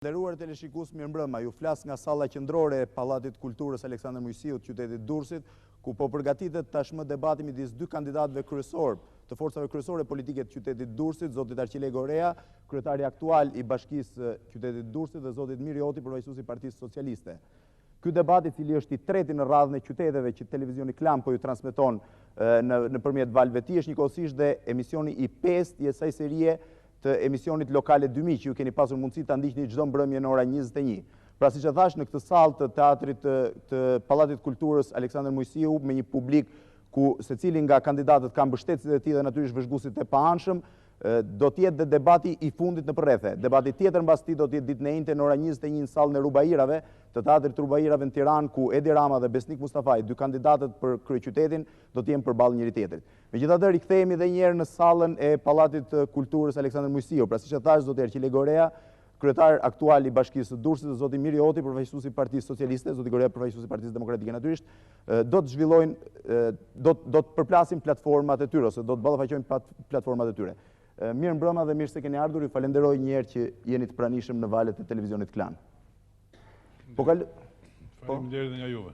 Nderuar teleshikues, mirëmbrëma. Ju flas nga salla qendrore e Pallatit Kulturës Aleksandër Moisiu, qytetit Durrësit, ku po përgatitet tashmë debati midis dy kandidatëve kryesor të forcave kryesore politike të qytetit Durrësit, zotit Arqile Goreja, kryetari aktual i bashkisë qytetit Durrësit, dhe zotit Miri Hoti, përfaqësuesi i Partisë Socialiste. Ky debat, i cili është i treti në radhën e qyteteve që televizioni Klan po ju transmeton nëpërmjet valve tij, është njëkohësisht dhe emisioni i 5 i asaj serie të emisionit lokale 2000 që ju keni pasur mundësi ta ndiqni çdo mbrëmje në ora 21. Pra siç e thash, në këtë sallë të teatrit të Pallatit Kulturës Aleksandër Moisiu, me një publik ku secili nga kandidatët ka mbështetësit e tij dhe natyrisht vëzhguesit e paanshëm, do të jetë dhe debati i fundit në përrethe. Debati tjetër mbas tij do të jetë ditën e njëjtë në ora 21 në sallën e Rubairave të teatrit Rubairave në Tiranë, ku Edi Rama dhe Besnik Mustafaj, dy kandidatët për kryeqytetin, do të jenë përballë njëri-tjetrit. Megjithatë, rikthehemi edhe një herë në sallën e Pallatit Kulturës Aleksandër Moisiu. Pra siç e thash, zoti Arqile Goreja, kryetar aktual i bashkisë së Durrësit, dhe zoti Miri Hoti, përfaqësuesi i Partisë Socialiste, zoti Goreja përfaqësuesi i Partisë Demokratike natyrisht, do të zhvillojnë, do të përplasin platformat e tyre, ose do të ballafaqojnë platformat e tyre. Mirë mbrëma dhe mirë se keni ardhur, ju falenderoj një herë që jeni të pranishëm në valët e televizionit Klan. Faleminderit nga juve.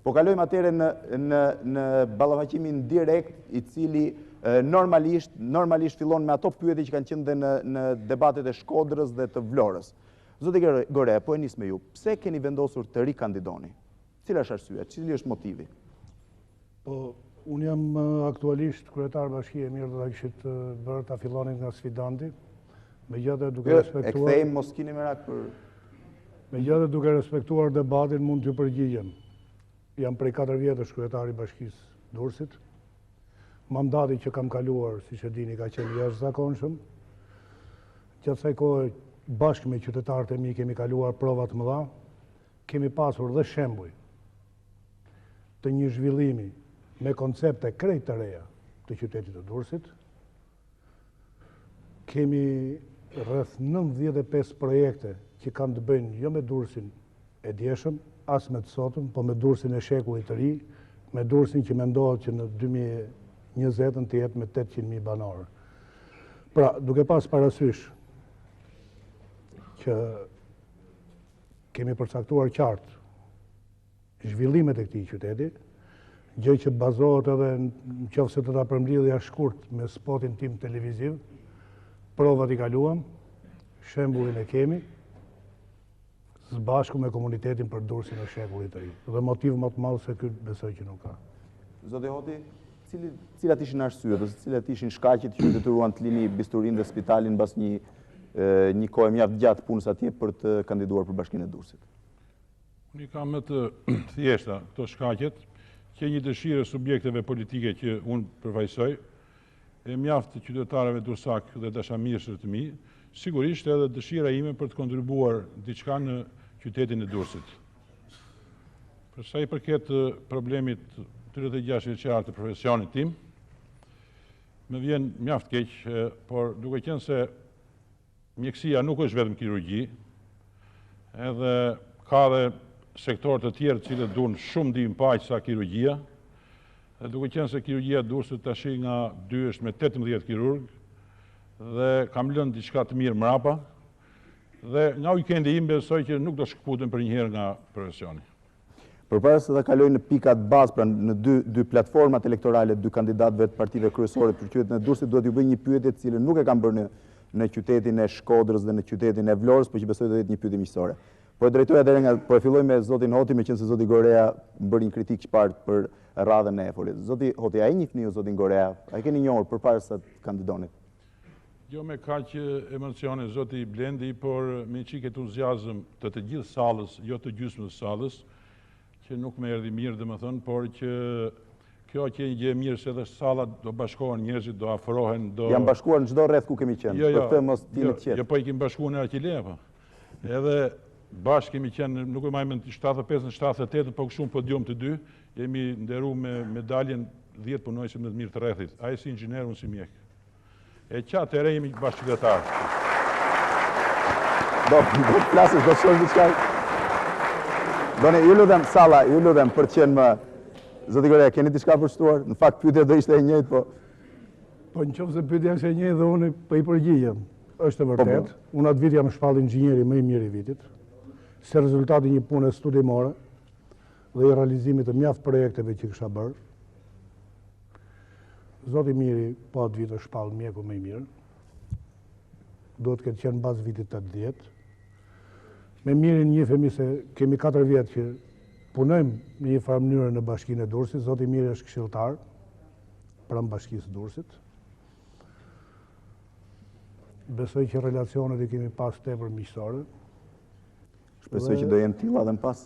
Po kalojmë atëherë në ballafaqimin direkt, i cili normalisht fillon me ato pyetje që kanë qenë dhe në debatet e Shkodrës dhe të Vlorës. Zoti Goreja, po e nis me ju. Pse keni vendosur të rikandidoni? Cila është arsyeja? Cili është motivi? Po, unë jam aktualisht kryetar bashkie, mirë do ta kishit bërë ta fillonin nga sfidanti. Megjithatë duke respektuar. E kthejmë, mos keni merak për. Megjithatë duke respektuar debatin, mund t'ju përgjigjem. Jam prej 4 vjetësh kryetar i bashkisë Durrësit. Mandati që kam kaluar, siç e dini, ka qenë jashtëzakonshëm. Gjatë kësaj kohe, bashkë me qytetarët e mi, kemi kaluar prova të mëdha. Kemi pasur dhe shembuj të një zhvillimi me koncepte krejt të reja të qytetit të Durrësit. Kemi rreth 95 projekte që kanë të bëjnë jo me Durrësin e djeshëm, as me të sotëm, po me Durrësin e shekullit të ri, me Durrësin që mendohet që në 2020 të jetë me 800.000 banorë. Pra, duke pas parasysh që kemi përcaktuar qartë zhvillimet e këtij qyteti, gjë që bazohet edhe në qoftë se të ta përmbledhja shkurt me spotin tim televiziv, provat i kaluam, shembullin e kemi, së bashku me komunitetin për Durrësin e shekullit të ri. Dhe motiv më të madh se ky besoj që nuk ka. Zoti Hoti, cilat ishin arsyet ose cilat ishin shkaqet që ju detyruan të lini bisturinë dhe spitalin mbas një kohë mjaft gjatë punës atje për të kandiduar për bashkinë e Durrësit? Unë kam më të thjeshta këto shkaqet, që një dëshirë subjekteve politike që unë përfaqësoj, e mjaft të qytetarëve dursak dhe dashamirësve të mi, sigurisht edhe dëshira ime për të kontribuar diçka në qytetin e Durrësit. Për sa i përket problemit 36 vjeçar të profesionit tim, më vjen mjaft keq, por duke qenë se mjekësia nuk është vetëm kirurgji, edhe ka dhe sektorë të tjerë të cilët duan shumë ndihmë paq sa kirurgjia, dhe duke qenë se kirurgjia e Durrësit tash nga 2 është me 18 kirurg, dhe kam lënë diçka të mirë mrapa, dhe nga weekendi im besoj që nuk do shkëputem për një herë nga profesioni. Përpara se ta kaloj në pikat bazë, pra në dy platformat elektorale, dy kandidatëve të partive kryesore për qytetin e Durrësit, duhet ju bëj një pyetje të cilën nuk e kam bërë në qytetin e Shkodrës dhe në qytetin e Vlorës, por që besoj do jetë një pyetje miqësore. Po e filloj me zotin Hoti, me qenë se zoti Goreja bëri një kritik çfarë për radhën e folit. Zoti Hoti, a i njihni ju zotin Goreja? A i keni njohur përpara se të kandidonit? Jo me kaq emocione zoti Blendi, por me çik entuziazëm të gjithë sallës, jo të gjysmës sallës, që nuk më erdhi mirë domethënë, por që kjo që një gjë mirë se edhe salla do bashkohen njerëzit, do afrohen, do janë bashkuar në çdo rreth ku kemi qenë. Për këtë mos dini të qetë. Jo, po i kemi bashkuar në Arqile apo. Edhe bashkë kemi qenë, nuk e majmë në 75 në 78, po kështu në podium të dy, jemi nderuar me medaljen 10 punonjësit më të mirë të rrethit. Ai si inxhinier, unë si mjek. E qatë e re jemi bashkëqytetarë. Do flasësh, do shohësh diçka. Doni, ju lutem salla, ju lutem për të qenë më. Zoti Goreja, keni diçka për shtuar? Në fakt pyetja do ishte e njëjtë, po. Po në qoftë se pyetja është e njëjtë dhe unë po i përgjigjem. është e vërtet. Unë atë vit jam shpall inxhinieri më i mirë i vitit, se rezultati një pune studimore dhe i realizimit të mjaft projekteve që kisha bërë. Zoti Miri, po atë vit është shpall mjeku më i mirë. Do të ketë qenë bas vitit 80. Me Mirin njihemi se kemi 4 vjet që punojmë në një farë mënyrë në bashkinë e Durrësit. Zoti Miri është këshilltar pranë bashkisë Durrësit. Besoj që relacionet i kemi pas tepër miqësore. Shpresoj që do jenë tilla edhe më pas.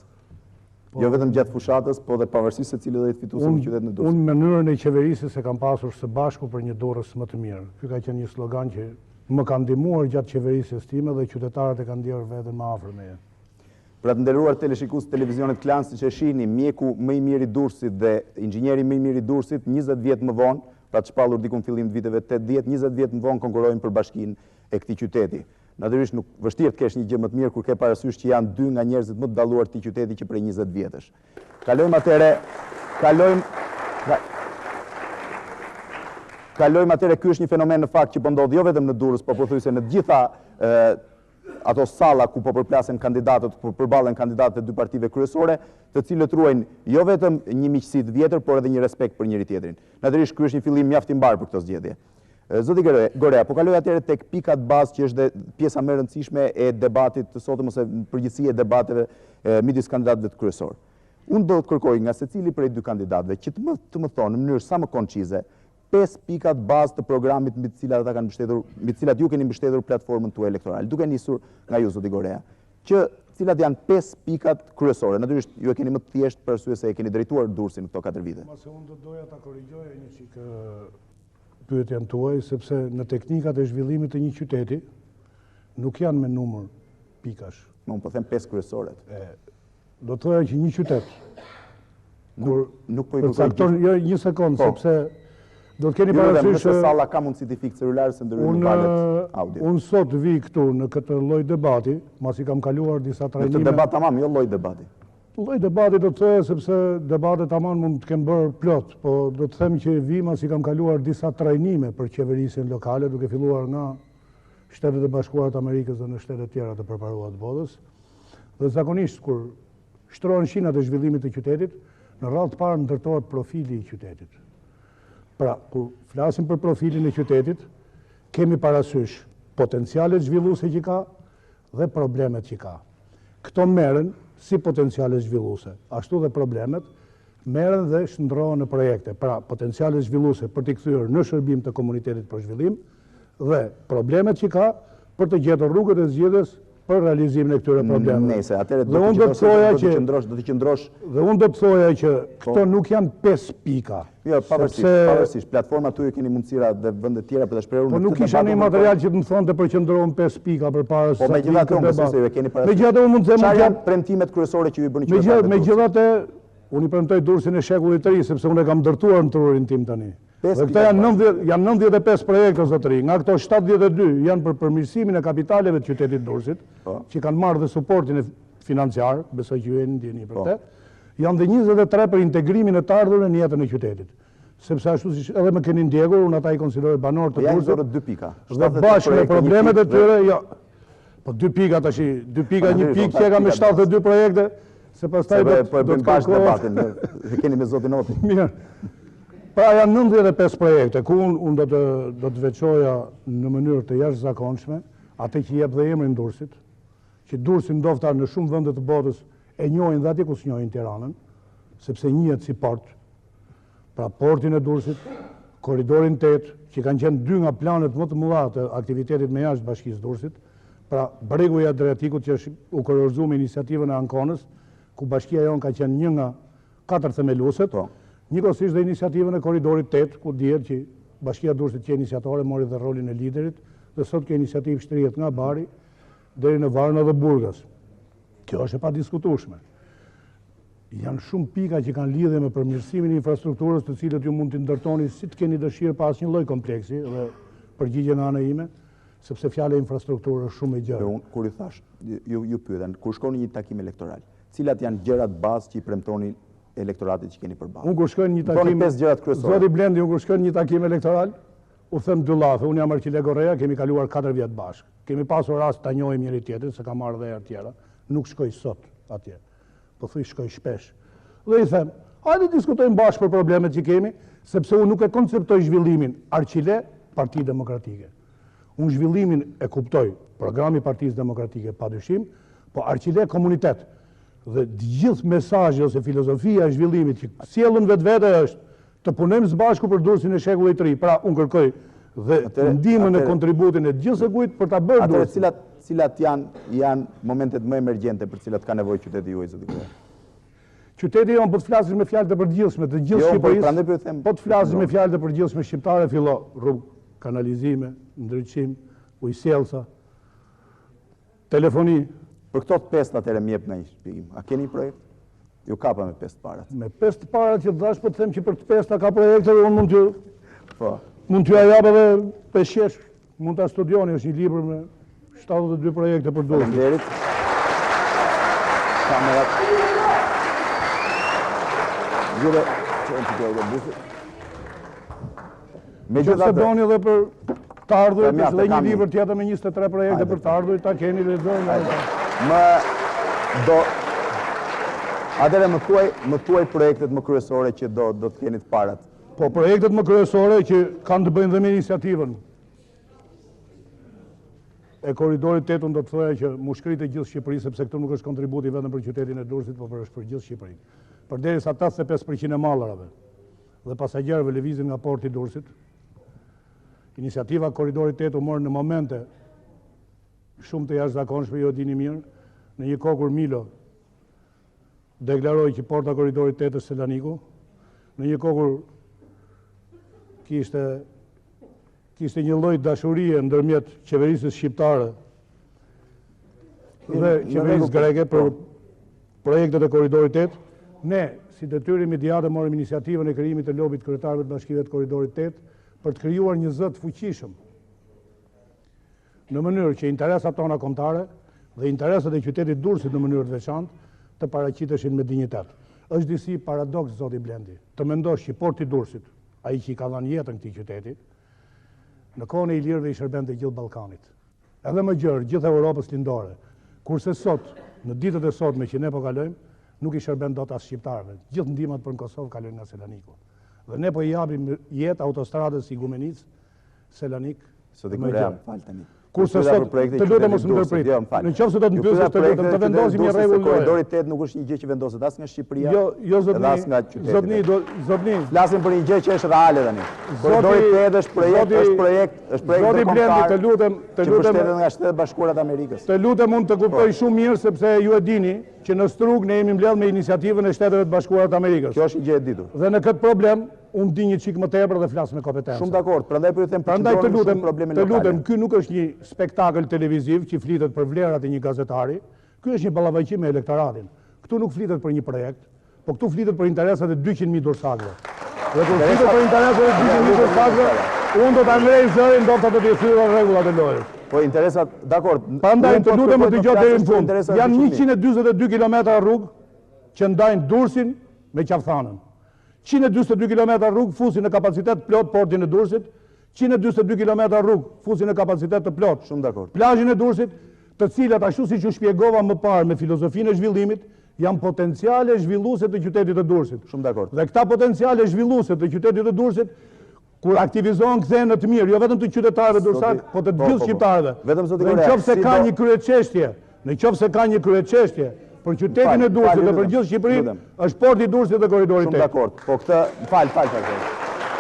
Jo vetëm gjatë fushatës, po dhe pavarësisht se cili do jetë fituesi në qytetin e Durrësit. Unë mënyrën e qeverisjes e kam pasur së bashku për një Durrës më të mirë. Ky ka qenë një slogan që më ka ndihmuar gjatë qeverisjes time dhe qytetarët e kanë ndjerë veten më afër meje. Për të nderuar teleshikues televizionit Klan, siç e shihni, mjeku më i mirë i Durrësit dhe inxhinieri më i mirë i Durrësit 20 vjet më vonë, pra të shpallur diku në fillim të viteve 80, 20 vjet më vonë konkurrojnë për bashkinë e këtij qyteti. Natyrisht nuk vështirë të kesh një gjë më të mirë kur ke parasysh që janë 2 nga njerëzit më të dalluar të këtij qyteti që prej 20 vjetësh. Kalojmë atëre, ky është një fenomen në fakt që po ndodh jo vetëm në Durrës, po pothuajse në të gjitha ato salla ku po përplasen kandidatët, ku përballen kandidatët e dy partive kryesore, të cilët ruajnë jo vetëm një miqësi të vjetër, por edhe një respekt për njëri-tjetrin. Natyrisht ky është një fillim mjaft i mbar për këtë zgjedhje. Zoti Goreja, po kaloj atëre tek pikat bazë që është pjesa më e rëndësishme e debatit të sotëm ose përgjithësi e debateve midis kandidatëve të kryesor. Unë do të kërkoj nga secili prej dy kandidatëve që të më thonë në mënyrë sa më koncize 5 pikat bazë të programit mbi të cilat ata kanë mbështetur, mbi të cilat ju keni mbështetur platformën tuaj elektorale. Duke nisur nga ju, zoti Goreja, cilat janë 5 pikat kryesore. Natyrisht ju e keni më të thjeshtë për arsye se e keni drejtuar Durrësin këto 4 vite. Mase unë do doja ta korrigjoja një çik pyetjen tuaj, sepse në teknikat e zhvillimit të një qyteti nuk janë me numër pikash. Unë po them 5 kryesoret. Do të thoya që një qytet nuk po i kërkoj. Jo, një sekond, sepse do të keni parasysh nëse salla ka mundësi të fikë celular se ndërhyjnë në valët audio. Unë sot vi këtu në këtë lloj debati, masi kam kaluar disa trajnime. Në këtë debat tamam, jo lloj debati. Lloj debati do të thoya sepse debatet tamam mund të kem bërë plot, po do të them që vi masi kam kaluar disa trajnime për qeverisjen lokale, duke filluar nga Shtetet e Bashkuara të Amerikës dhe në shtete tjera të përparuara të botës. Dhe zakonisht kur shtrohen shinat e zhvillimit të qytetit, në radhë të parë ndërtohet profili i qytetit. Pra, kur flasim për profilin e qytetit, kemi parasysh potencialet zhvilluese që ka dhe problemet që ka. Këto merren si potencialet zhvilluese, ashtu dhe problemet merren dhe shndrohen në projekte. Pra, potencialet zhvilluese për t'i kthyer në shërbim të komunitetit për zhvillim dhe problemet që ka për të gjetur rrugët e zgjedhjes për realizimin e këtyre problemeve. Nëse atëherë do të qëndrosh. Dhe unë do të thoja që këto nuk janë 5 pika. Jo, pavarësisht platforma tuaj keni mundësira dhe vende tjera për ta shprehur. Po nuk kisha një material që të më thonë të përqendrohen 5 pika përpara se. Po megjithatë unë besoj se ju keni parasysh. Megjithatë unë mund të them çfarë janë premtimet kryesore që ju bëni qytetarët. Megjithatë unë i premtoj Durrësin e shekullit të ri sepse unë e kam ndërtuar në trurin tim tani. Dhe këto janë 95 projekte zotëri, nga këto 72 janë për përmirësimin e kapitaleve të qytetit Durrësit, që kanë marrë dhe suportin e financiar, besoj që ju e ndjeni për te, janë dhe 23 për integrimin e të ardhurën në jetën e qytetit. Sepse ashtu si edhe më keni ndjekur, unë ata i konsideroj banor të Durrësit. Janë 2 pika. Dhe bashkë me problemet e tyre, jo. Po 2 pika tash, 2 pika, një pikë që e ka me 72 projekte, se pastaj do të bashkë debatin, keni me zotin Hoti. Mirë. Pra janë 95 projekte, ku unë do të veçoja në mënyrë të jashtëzakonshme atë që jep dhe emrin Durrësit, që Durrësin ndofta në shumë vende të botës e njohin dhe atje ku s'njohin Tiranën, sepse njihet si port. Pra portin e Durrësit, korridorin 8, që kanë qenë 2 nga planet më të mëdha të aktivitetit me jashtë bashkisë Durrësit, pra bregu i Adriatikut që është u kurorzuar me iniciativën e Ankonës, ku bashkia jonë ka qenë një nga 4 themelueset. Njëkohësisht dhe iniciativën e korridorit 8, ku dihet që bashkia Durrësit që iniciatore mori dhe rolin e liderit, dhe sot kjo iniciativë shtrihet nga Bari deri në Varna dhe Burgas. Kjo është e padiskutueshme. Janë shumë pika që kanë lidhje me përmirësimin e infrastrukturës, të cilët ju mund të ndërtoni si të keni dëshirë pas një lloj kompleksi, dhe përgjigje nga ana ime, sepse fjala infrastrukturë është shumë e gjerë. Kur i thash, ju pyeten, kur shkoni një takim elektoral, cilat janë gjërat bazë që i premtoni elektoratit që keni përballë? Unë kur shkoj në një takim, zoti Blendi, unë kur shkoj në një takim elektoral, U them dy llafe, unë jam Arqile Goreja, kemi kaluar 4 vjet bashkë. Kemi pasur rast ta njohim njëri-tjetrin, se ka marrë dhe herë tjera. Nuk shkoj sot atje. Po thuj shkoj shpesh. Dhe i them, hajde diskutojmë bashkë për problemet që kemi, sepse unë nuk e konceptoj zhvillimin Arqile, Partisë Demokratike. Unë zhvillimin e kuptoj, programi Partisë Demokratike padyshim, po Arqile komunitet. Dhe gjithë mesazhi ose filozofia e zhvillimit që sjellën vetvete është të punojmë së bashku për Durrësin e shekullit të ri. Pra, unë kërkoj dhe ndihmën e kontributin e gjithë së kujt për ta bërë Durrësin. Cilat janë momentet më emergjente për cilat ka nevojë qyteti juaj, zoti Goreja? Qyteti jonë, po të flasim me fjalë të përgjithshme të gjithë Shqipërisë. Po të flasim me fjalë të përgjithshme shqiptare, fillo rrugë, kanalizime, ndriçim, ujësjellsa, telefoni. Për këto të pestë atëherë më jep një shpjegim. A keni projekt? Ju kapa me 5 parat. Me 5 parat që dhash, po të them që për të 5 ka projekte dhe unë mund t'ju jap edhe 5 mund ta studioni, është një libër me 72 projekte për Durrës. Faleminderit. Kamerat. Gjure, që në të gjë dhe busi. Që se doni edhe për të ardhurit, është dhe një libër tjetër me 23 projekte për të ardhurit, ta keni lexojnë. Atëre më thuaj projektet më kryesore që do të keni të parat. Po projektet më kryesore që kanë të bëjnë dhe me iniciativën e korridorit 8, do të thoya që mushkërit e gjithë Shqipërisë, sepse këtu nuk është kontributi vetëm për qytetin e Durrësit, por është për gjithë Shqipërinë. Përderisa 85% e mallarave dhe pasagjerëve lëvizin nga porti i Durrësit, iniciativa korridorit 8 u morë në momente shumë të jashtëzakonshme, ju e dini mirë, në një kohë kur Milo deklaroi që porta korridorit 8 është Selaniku, në një kohë kur kishte një lloj dashurie ndërmjet qeverisë shqiptare dhe qeverisë greke për projektet e korridorit 8, ne, si detyrë imediate, morëm iniciativën e krijimit të lobit kryetarëve të bashkive të korridorit 8 për të krijuar një zë të fuqishëm në mënyrë që interesat tona kombëtare dhe interesat e qytetit Durrësit në mënyrë të veçantë të paraqiteshin me dinjitet. Është disi paradoks, zoti Blendi, të mendosh që porti i Durrësit, ai që i ka dhënë jetën këtij qyteti, në kohën e ilirëve i shërbente gjithë Ballkanit. Edhe më gjerë, gjithë Europës lindore. Kurse sot, në ditët e sotme që ne po kalojmë, nuk i shërben dot as shqiptarëve. Gjithë ndihmat për në Kosovë kalojnë nga Selaniku. Dhe ne po i japim jetë autostradës Igumenicë, Selanik. Zoti Goreja, fal tani. Kurse sot të lutem mos më ndërprit. Në qoftë se do të mbysësh të lutem të vendosim një rregull. Korridori 8 nuk është një gjë që vendoset as nga Shqipëria, jo zotni, zotni. Flasim për një gjë që është reale tani. Korridori 8 është projekt Zoti Blendi, të lutem, mbështetet nga Shtetet Bashkuara të Amerikës. Të lutem unë të kuptoj shumë mirë sepse ju e dini që në Strug ne jemi mbledhur me iniciativën e Shteteve të Bashkuara të Amerikës. Kjo është një gjë e ditur. Dhe në këtë problem unë di një çik më tepër dhe flas me kompetencë. Shumë dakord, prandaj po ju them të lutem, ky nuk është një spektakël televiziv që flitet për vlerat e një gazetari. Ky është një ballafaqim me elektoratin. Këtu nuk flitet për një projekt, po këtu flitet për interesat e 200.000 dursakëve. Dhe kur flitet për interesat e 200.000 dursakëve, unë do ta ngrej zërin ndoshta do të thyra rregullat e lojës. Po interesat, dakord. Prandaj të lutem të dëgjoj deri në fund. Janë 142 kilometra rrugë që ndajnë Durrësin me Qafthanën. 142 km rrugë fusin në kapacitet plot portin e Durrësit, 142 km rrugë fusin në kapacitet të plot. Shumë dakord. Plazhin e Durrësit, të cilat ashtu siç u shpjegova më parë me filozofinë e zhvillimit, janë potenciale zhvilluese të qytetit të Durrësit. Shumë dakord. Dhe këta potenciale zhvilluese të qytetit të Durrësit, kur aktivizohen kthehen në të mirë, jo vetëm të qytetarëve durrësak, po të gjithë shqiptarëve. Vetëm zoti Goreja. Nëse ka një kryeçështje, nëse ka një kryeçështje për qytetin e Durrësit dhe për gjithë Shqipërinë, është porti i Durrësit dhe korridori 8. Shumë dakord. Po këtë, fal.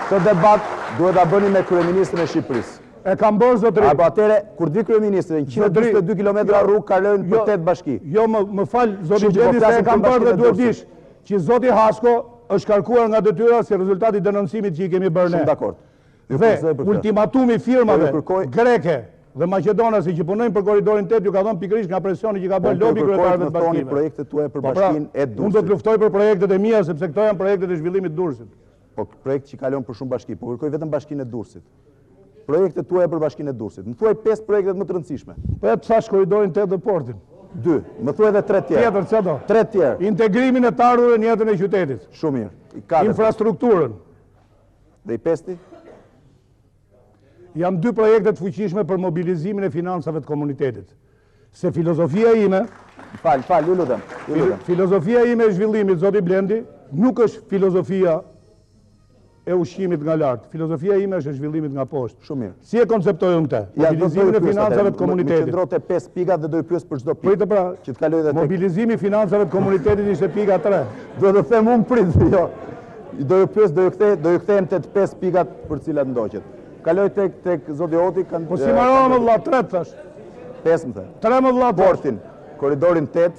Këtë debat duhet ta bëni me kryeministrin e Shqipërisë. E kam bërë zotëri. Apo atëre kur vi kryeministri, 142 km rrugë kalojnë për 8 bashki. Jo, më fal zoti Blendi, se e kam bërë dhe duhet dish që zoti Hasko është karkuar nga detyra si rezultat i denoncimit që i kemi bërë ne. Shumë dakord. Dhe ultimatumi firmave greke dhe maqedonase që punojnë për korridorin 8 ju ka dhënë pikërisht nga presioni që ka bërë lobi kryetarëve të bashkive. Projektet tuaja për bashkinë e Durrësit. Unë do të luftoj për projektet e mia sepse këto janë projektet e zhvillimit të Durrësit. Po projekt që kalon për shumë bashki, po kërkoj vetëm bashkinë e Durrësit. Projektet tuaja për bashkinë e Durrësit. Më thuaj 5 projektet më të rëndësishme. Po të thash korridorin 8 dhe portin. 2. Më thuaj edhe 3 tjerë. Tjetër çfarë do? 3 tjerë. Integrimin e të ardhurën në jetën e qytetit. Shumë mirë. Infrastrukturën. Dhe i 5-ti? Jam 2 projekte të fuqishme për mobilizimin e financave të komunitetit. Se filozofia ime... Ju lutem. Filozofia ime e zhvillimit, zoti Blendi, nuk është filozofia e ushqimit nga lartë. Filozofia ime është e zhvillimit nga poshtë. Shumë mirë. Si e konceptojnë këte? Mobilizimin e financave të komunitetit. Më qëndrote 5 pikat dhe do i pyes për çdo pikë. Pritë pra, që të kaloj dhe tek... mobilizimi i financave të komunitetit ishte pika 3. Do të them unë prit, jo. Do ju pyes, do ju kthehem te 5 pikat për cilat ndoqet. Kaloj tek zoti Hoti kanë... Po si marrova më vëlla 3 thash. 5 më the. 3 më vëlla. Portin, korridorin 8.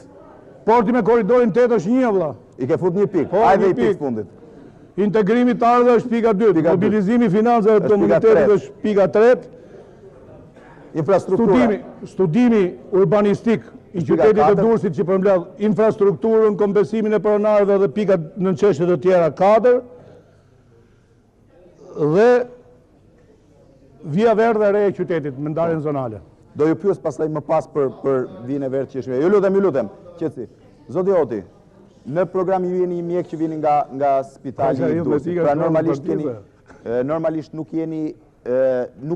Porti me korridorin 8 është 1 vëlla. I ke fut 1 pikë. Hajde i pikë fundit. Integrimi të ardhë është pika 2, mobilizimi financave të komunitetit është pika 3, infrastruktura. Studimi urbanistik i qytetit të Durrësit që përmbledh infrastrukturën, kompesimin e pronarëve dhe pikat në çështje të tjera 4, dhe via verdhe e re e qytetit me ndarjen zonale. Do ju pyes pastaj më pas për vijën e verdhë që është. Ju lutem, qetësi. Zoti Hoti, në program ju jeni një mjek që vini nga spitali i Durrësit. Pra normalisht nuk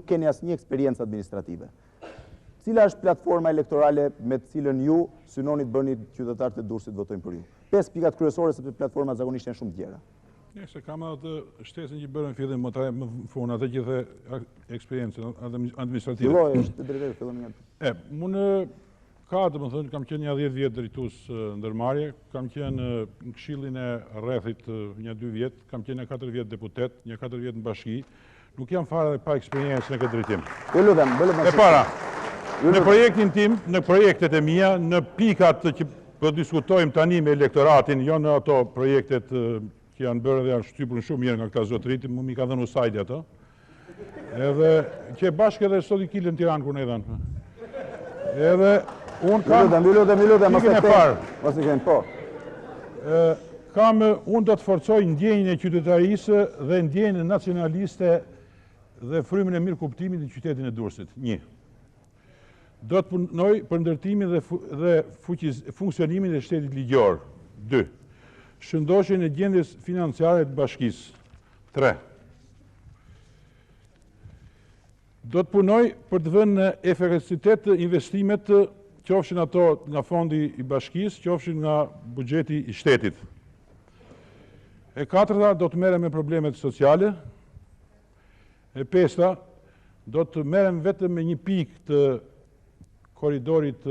keni asnjë eksperiencë administrative. Cila është platforma elektorale me të cilën ju synoni të bëni qytetarët e Durrësit votojnë për ju? 5 pikat kryesore sepse platformat zakonisht janë shumë të gjera. Se kam atë shtesën që bërën fillim më fund atë që the eksperiencën administrative. Filloj, është drejtë fillon nga. Unë ka, të më thënë, kam qenë një 10 vjetë drejtues ndërmarrje, kam qenë në këshillin e rrethit një 2 vjetë, kam qenë një 4 vjetë deputet, një 4 vjetë në bashki, nuk jam fare dhe pa eksperiencë në këtë drejtim. E para, në projektin tim, në projektet e mia, në pikat që po diskutojmë tani me elektoratin, jo në ato projektet që janë bërë dhe janë shtypur shumë mirë nga këta zotërit, mu mi ka dhënë usajdi ato, edhe që bashkë edhe sot i kilën Tiranë kur ne dhanë. Edhe unë kam... Unë do të forcoj ndjenjën e qytetarisë dhe ndjenjën nacionaliste dhe frymin e mirë kuptimit në qytetin e Durrësit. 1. Do të punoj për ndërtimin dhe funksionimin e shtetit ligjor. 2. Shëndoshjen e gjendjes financiare të bashkisë. 3. Do të punoj për të vënë në efektivitet të investimet qofshin ato nga fondi i bashkisë, qofshin nga buxheti i shtetit. E 4. Do të merrem me problemet sociale. E 5. Do të merrem vetëm me një pikë të korridorit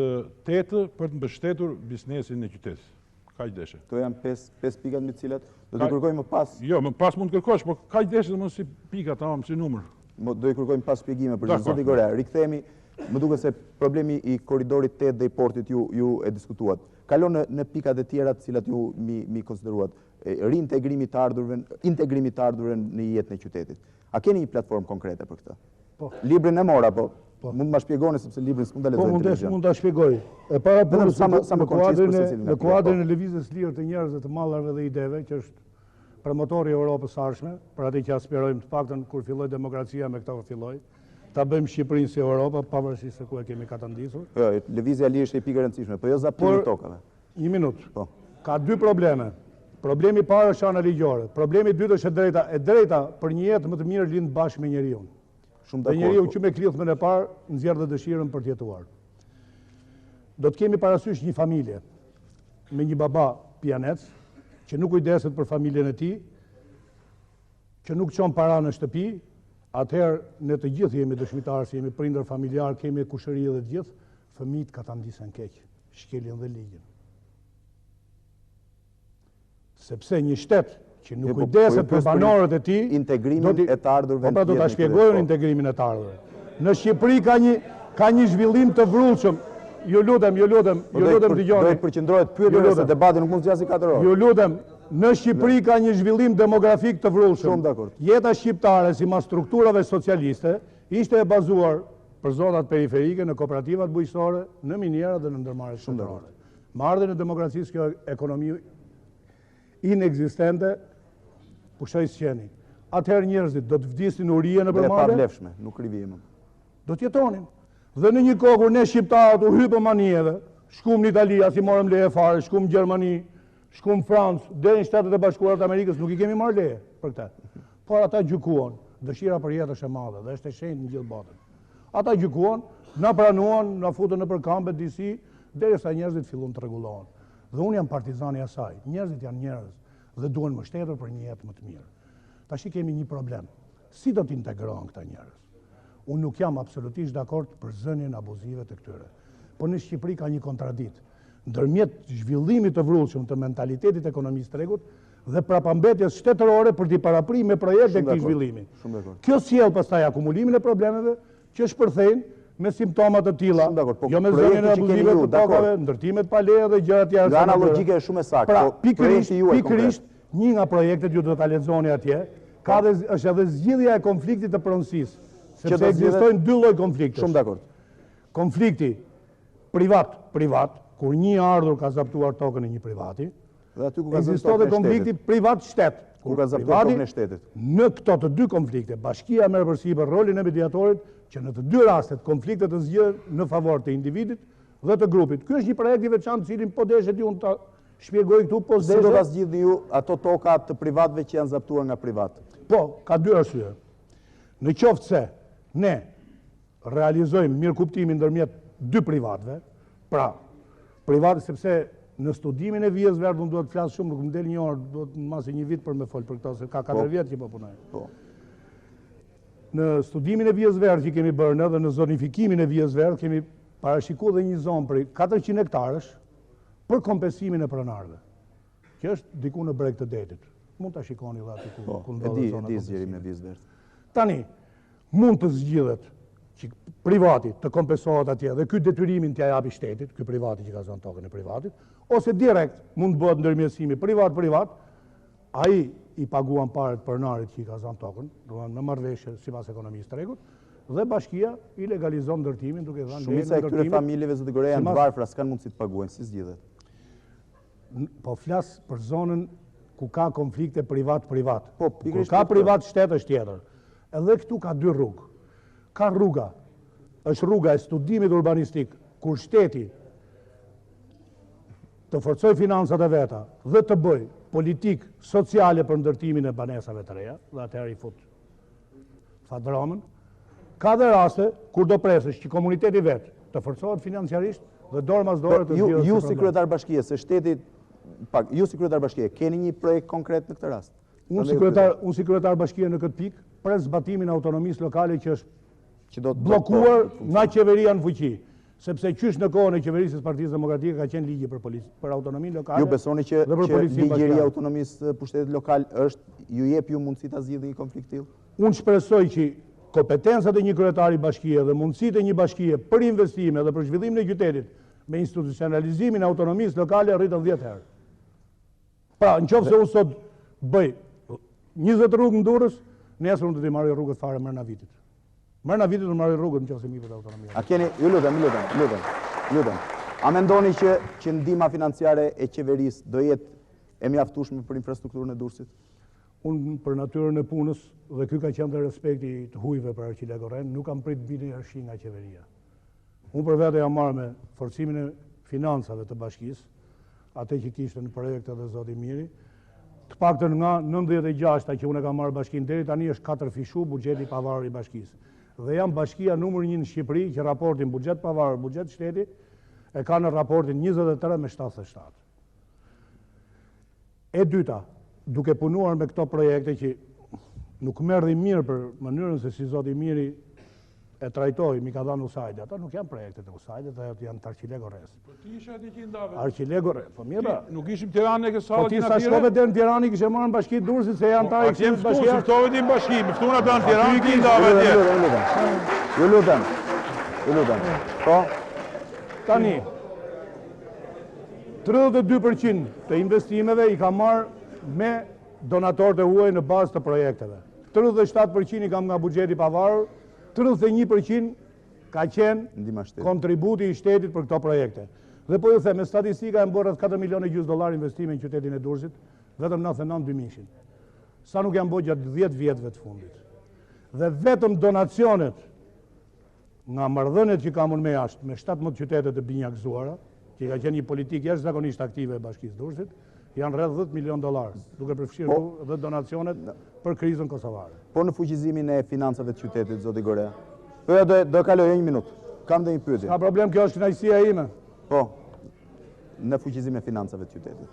8 për të mbështetur biznesin e qytetit. Kaq deshe. Këto janë 5 pikat me të cilat do të kërkoj më pas. Jo, më pas mund të kërkosh, po kaq deshe domosht si pika tamam, si numër. Do i kërkojmë pas shpjegime për zoti Goreja. Rikthehemi, më duket se problemi i korridorit 8 dhe i portit ju e diskutuat. Kalon në pikat e tjera të cilat ju mi konsideruat. Reintegrimi të ardhurën në jetën e qytetit. A keni një platformë konkrete për këtë? Po. Librin e mora, po. Mund të ma shpjegoni sepse librin s'mund ta lexoj në televizion. Po, mund ta shpjegoj. E para në kuadrin e lëvizjes lirë të njerëzve, të mallarve dhe ideve, që është promotori i Europës së ardhshme, për atë që aspirojmë të paktën kur filloi demokracia me këto filloi, ta bëjmë Shqipërinë si Europa, pavarësisht se ku e kemi ka të ndisur. Jo, lëvizja lirë është e pikë e rëndësishme, po jo zaptimi i tokave. Një minutë. Po. Ka 2 probleme. Problemi i parë është ana ligjore. Problemi i dytë është e drejta për një jetë më të mirë lind bashkë me njeriu. Dhe njeriu që me klithmën e parë nxjerr dhe dëshirën për të jetuar. Do të kemi parasysh një familje me një baba pianec, që nuk kujdeset për familjen e tij, që nuk çon para në shtëpi, atëherë ne të gjithë jemi dëshmitarë, se jemi prindër familjar, kemi kushëri dhe të gjithë, fëmijët ka ta ndisen keq, shkeljen dhe ligjin. Sepse një shtet që nuk kujdeset për banorët e tij, integrimin e të ardhurëve. Po do ta shpjegojmë integrimin e të ardhurëve. Në Shqipëri ka një zhvillim të vrullshëm. Ju lutem dëgjoni. Do të përqendrohet pyetja se debati nuk mund të zgjasë 4 orë. Ju lutem, në Shqipëri ka një zhvillim demografik të vrullshëm. Shumë dakord. Jeta shqiptare sipas strukturave socialiste ishte e bazuar për zonat periferike, në kooperativat bujqësore, në miniera dhe në ndërmarrjet shtetërore. Me ardhen e demokracisë kjo ekonomi inekzistente pushoi sqeni. Atëherë njerëzit do të vdisin urije në përmarrje. Dhe pa vlefshme, nuk rivijmë. Do të jetonin. Dhe në një kohë kur ne shqiptarët u hypëm anijeve, shkum në Itali, as i morëm leje fare, shkum në Gjermani, shkum në Francë, deri në Shtetet e Bashkuara të Amerikës, nuk i kemi marrë leje për këtë. Por ata gjykuan. dëshira për jetë është e madhe dhe është e shenjtë në gjithë botën. Ata gjykuan, na pranuan, na futën nëpër kampe disi, derisa njerëzit fillon të rregullohen. Dhe unë jam partizani i asaj. Njerëzit janë njerëz dhe duhen mbështetur për një jetë më të mirë. Tash kemi një problem. Si do të integrohen këta njerëz? Unë nuk jam absolutisht dakord për zënien abuzive të këtyre. Po në Shqipëri ka një kontradikt ndërmjet zhvillimit të vrullshëm të mentalitetit ekonomisë tregut dhe prapambetjes shtetërore për t'i parapri me projekte këtij zhvillimi. Kjo sjell pastaj akumulimin e problemeve që shpërthejnë me simptoma të tilla, jo me zënien e abuzive të tokave, ndërtimet pa leje dhe gjëra të tjera. Nga ana logjike është shumë e saktë. Pra, pikërisht një nga projektet ju do ta lexoni atje, është edhe zgjidhja e konfliktit të pronësisë, sepse ekzistojnë dy lloj konflikte. Shumë dakord. Konflikti privat, kur një ardhur ka zaptuar tokën e një privati, ekziston konflikti privat-shtet, kur ka zaptuar tokën e shtetit. Në këto të dy konflikte, bashkia merr përsipër rolin e mediatorit që në të dy rastet konfliktet të zgjidhen në favor të individit dhe të grupit. Ky është një projekt i veçantë, cilin po deshet ju ta shpjegoj këtu po deshet. Si do ta zgjidhni ju ato toka të privatëve që janë zaptuar nga privat? Po, ka dy arsye. Në qoftë se ne realizojmë mirëkuptimin ndërmjet dy privatëve, pra privat sepse në studimin e vijës verdhë unë duhet të flasë shumë, nuk më del një orë, duhet në masi një vit për me folë për këto, se ka 4 vjetë që po punoj. Në studimin e vijës verdhë që kemi bërë dhe në zonifikimin e vijës verdhë kemi parashiku dhe një zonë për 400 hektarësh për kompensimin e pronarëve, që është diku në breg të detit. Mund të shikoni dhe ati ku ndodhe zona kompensimit. Tani, mund të zgjidhet që privati të kompensohet atje dhe ky detyrimin t'ja japi shtetit, ky privati që ka zonë tokën e privatit, ose direkt mund të bëhet ndërmjetësimi privat, ai i paguan paret pronarit që i ka zonë tokën, në marrëveshje sipas ekonomisë tregut, dhe bashkia i legalizon ndërtimin duke dhënë shumica e këtyre familjeve zoti Goreja janë të varfra, s'kan mundësi të paguajnë, si zgjidhet? Po flas për zonën ku ka konflikte privat. Po, kur ka privat shtet është tjetër. Edhe këtu ka dy rrugë. Ka rruga, është rruga e studimit urbanistik, kur shteti të forcoj finansat e veta dhe të bëj politikë sociale për ndërtimin e banesave të reja, dhe atëherë i fut fadramën. Ka dhe raste kur do presësh që komuniteti vetë të forcohet financiarisht dhe dorë mas dorë të zgjidhet. Ju si kryetar bashkie, se shteti, ju si kryetar bashkie, keni një projekt konkret në këtë rast? Unë si kryetar bashkie në këtë pikë, pres zbatimin e autonomisë lokale që është blokuar nga qeveria në fuqi, sepse qysh në kohën e qeverisë së Partisë Demokratike ka qenë ligji për autonominë lokale. Ju besoni që ligjeria autonomisë pushtetit lokal ju jep ju mundësi ta zgjidhni një konflikt tillë? Unë shpresoj që kompetencat e një kryetari bashkie dhe mundësitë e një bashkie për investime dhe për zhvillimin e qytetit me institucionalizimin e autonomisë lokale rritën 10 herë. Pra, nëse unë sot bëj 20 rrugë në Durrës, nesër unë do t'i marrë rrugët fare mërna vitit. Mërna vitit unë marrë rrugët nëse mi për autonomia. A keni, ju lutem. A mendoni që ndihma financiare e qeverisë do jetë e mjaftueshme për infrastrukturën e Durrësit? Unë për natyrën e punës, dhe ky ka qenë dhe respekti të hujve për Arqile Goreja, nuk kam prit bini hershi nga qeveria. Unë për vete jam marrë me forcimin e financave të bashkisë, atë që kishte në projekte dhe zoti Miri, të paktën nga 96-ta që unë e kam marrë bashkinë deri tani është 4 fishu buxheti pavarur i bashkisë. Dhe jam bashkia numër 1 në Shqipëri që raportin buxhet pavarur, buxhet shteti e ka në raportin 23 me 77. E dyta, duke punuar me këto projekte që nuk merri mirë për mënyrën se si zoti Miri e trajtoi, mi ka dhënë usajde. Ata nuk janë projektet e usajde, ato janë të Arqile Gorejës. Po ti isha aty që ndave. Arqile Goreja, po mirë. Nuk ishim Tiranë e kësaj. Po ti sa shkove deri në Tiranë kishe marrë në bashkinë Durrësit se janë ta i bashkia. Po ftohet në bashki, më ftuan ata në Tiranë që ndave atje. Ju lutem. Po. Tani 32% të investimeve i ka marrë me donatorët e huaj në bazë të projekteve. 37% i kam nga buxheti pavarur, 31% ka qenë kontributi i shtetit për këto projekte. Dhe po ju them, me statistika e mborët $4,5 milionë investime në qytetin e Durrësit, vetëm 99 dymishin. Sa nuk janë bërë gjatë 10 vjetëve të fundit. Dhe vetëm donacionet nga marrëdhëniet që kam unë me jashtë, me 17 qytete të binjakzuara, që ka qenë një politikë jashtëzakonisht aktive e bashkisë Durrësit, janë rreth $10 milion, duke përfshirë dhe donacionet për krizën kosovare. Po në fuqizimin e financave të qytetit, zoti Goreja. Po ja do kaloj 1 minutë. Kam dhe një pyetje. Ka problem, kjo është kënaqësia ime. Po. Në fuqizimin e financave të qytetit.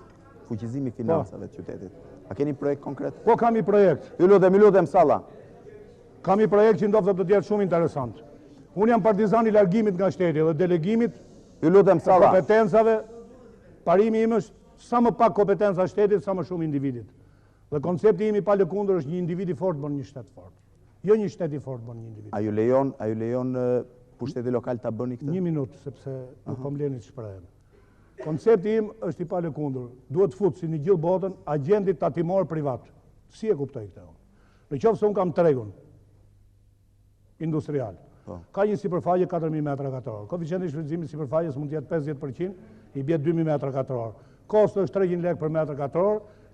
Fuqizimi i financave të qytetit. A keni projekt konkret? Po kam një projekt. Ju lutem salla. Kam një projekt që ndodhet të jetë shumë interesant. Unë jam partizan i largimit nga shteti dhe delegimit Ju lutem salla. Kompetencave. Parimi im është sa më pak kompetenca shtetit, sa më shumë individit. Dhe koncepti im i palëkundër është një individ i fort bën një shtet fort. Jo një shtet i fort bën një individ. A ju lejon pushteti lokal ta bëni këtë? 1 minutë, sepse nuk po mleni të shprehem. Koncepti im është i palëkundër. Duhet fut si në gjithë botën agjendit tatimor privat. Si e kuptoj këtë? Në qoftë se unë kam tregun industrial. Ka një sipërfaqe 4.000 m2. Koeficienti i shfrytëzimit sipërfaqes mund të jetë 50%, i bie 2.000 m2. Kosto është 300 lekë për m2,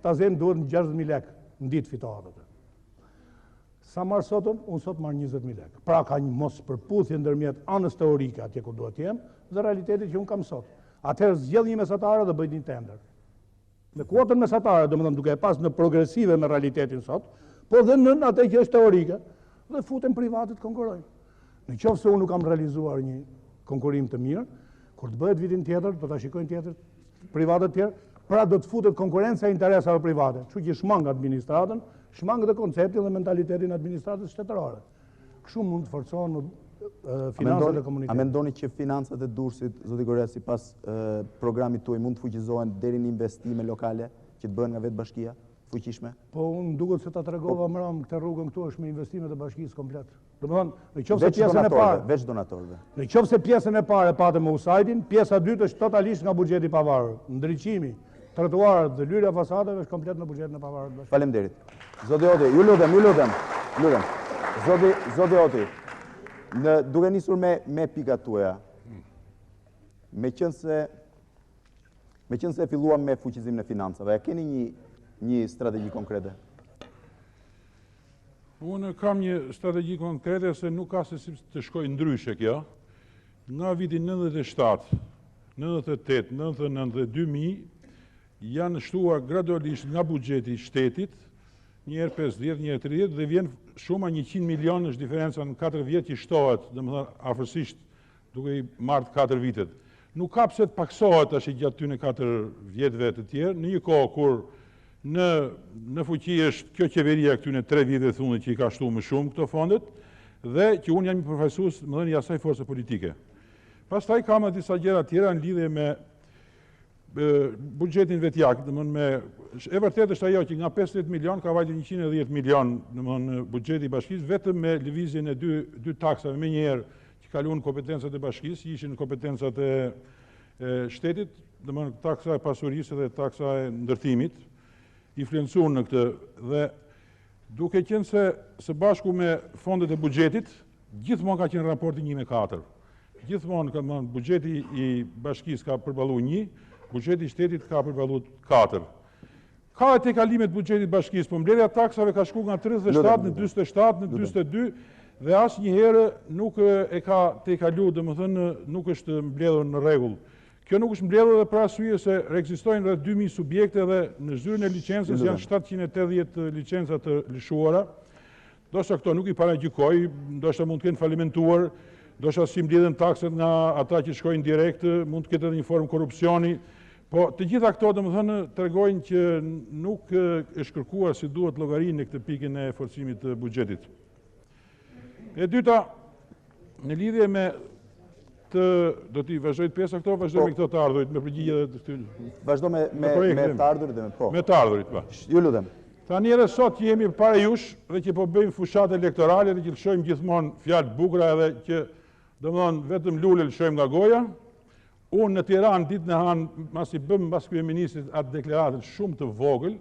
ta zem duhet 60.000 lekë në ditë fitohet atë. Sa marr sotën? Unë sot marr 20.000 lekë. Pra ka një mos përputhje ndërmjet anës teorike atje ku duhet jem dhe realitetit që unë kam sot. Atëherë zgjedh një mesatare dhe bëj një tender. Me kuotën mesatare, domethënë duke e pas në progresive me realitetin sot, po dhe nën atë që është teorike dhe futen privatët konkurrojnë. Në qoftë se unë nuk kam realizuar një konkurim të mirë, kur të bëhet vitin tjetër, do ta shikojnë tjetër privatët tjerë, pra do të futet konkurenca e interesave private. Kështu që shmang administratën, shmang dhe konceptin dhe mentalitetin e administratës shtetërore. Kështu mund të forcohen financat e komunitetit. A mendoni që financat e Durrësit, zoti Goreja, sipas programit tuaj mund të fuqizohen deri në investime lokale që të bëhen nga vetë bashkia? Fuqishme? Po unë duket se ta tregova më radh këtë rrugën këtu është me investimet e bashkisë komplet. Domethënë, në qoftë se pjesën e parë, veç donatorëve. Në qoftë se pjesën e parë e patëm me USAID-in, pjesa e dytë është totalisht nga buxheti i pavarur. Ndriçimi, trotuarët dhe lyrja e fasadeve është komplet në buxhetin e pavarur. Faleminderit. Zoti Hoti, ju lutem. Zoti Hoti, duke nisur me pikat tuaja, me qenë se filluam me fuqizimin e financave, a keni një strategji konkrete? Unë kam një strategji konkrete se nuk ka se si të shkoj ndryshe kjo. Nga vitin 97, 98, 99 dhe 2000 janë shtuar gradualisht nga buxheti i shtetit, njerë 50, njerë 30 dhe vjen shuma 100 milion është diferenca në 4 vjet që shtohet, domethënë afërsisht duke i marrë 4 vitet. Nuk ka pse të paksohet tash gjatë tyne 4 vjetëve të tjerë, në një kohë kur në fuqi është kjo qeveria këtyne 3 vite të fundit që i ka shtu më shumë këto fondet, dhe që unë jam një përfaqësues më dhënë i asaj force politike. Pastaj kam disa gjëra tjera në lidhje me buxhetin vetjak, e vërtet është ajo që nga 50 milion ka vajtur 110 milion në buxheti i bashkisë vetëm me lëvizjen e dy taksave më njëherë që kaluan kompetencat e bashkisë, ishin kompetencat e shtetit, domethënë taksa e pasurisë dhe taksa e ndërtimit, influencuar në këtë dhe duke qenë se së bashku me fondet e buxhetit, gjithmonë ka qenë raporti 1:4. Gjithmonë buxheti i bashkisë ka përballuar 1, buxheti i shtetit ka përballuar 4. Ka tejkalimet buxhetit bashkisë, po mbledhja taksave ka shkuar nga 37 në 47, në 42 dhe asnjëherë nuk e ka tejkaluar, domethënë nuk është mbledhur në rregull. Kjo nuk është mbledhur edhe për arsye se ekzistojnë rreth 2000 subjekte dhe në zyrën e licencës janë 780 licenca të lëshuara. Ndoshta këto nuk i paragjykoj, ndoshta mund të kenë falimentuar, ndoshta si mbledhen takset nga ata që shkojnë direkt, mund të ketë edhe një formë korrupsioni, po të gjitha këto domethënë tregojnë që nuk është kërkuar si duhet llogari në këtë pikën e forcimit të buxhetit. E dyta, në lidhje me do t'i vazhdoj të pjesa këto, vazhdoj me këto të ardhurit, me përgjigje dhe të këtyre. Vazhdo me të ardhurit dhe me po. Me të ardhurit, pa. Ju lutem. Tani edhe sot që jemi para jush dhe që po bëjmë fushat elektorale dhe që lëshojmë gjithmonë fjalë bukura edhe që domethënë vetëm lule lëshojmë nga goja. Unë në Tiranë ditën e hanë, masi bëm mbas kryeministrit atë deklaratën shumë të vogël,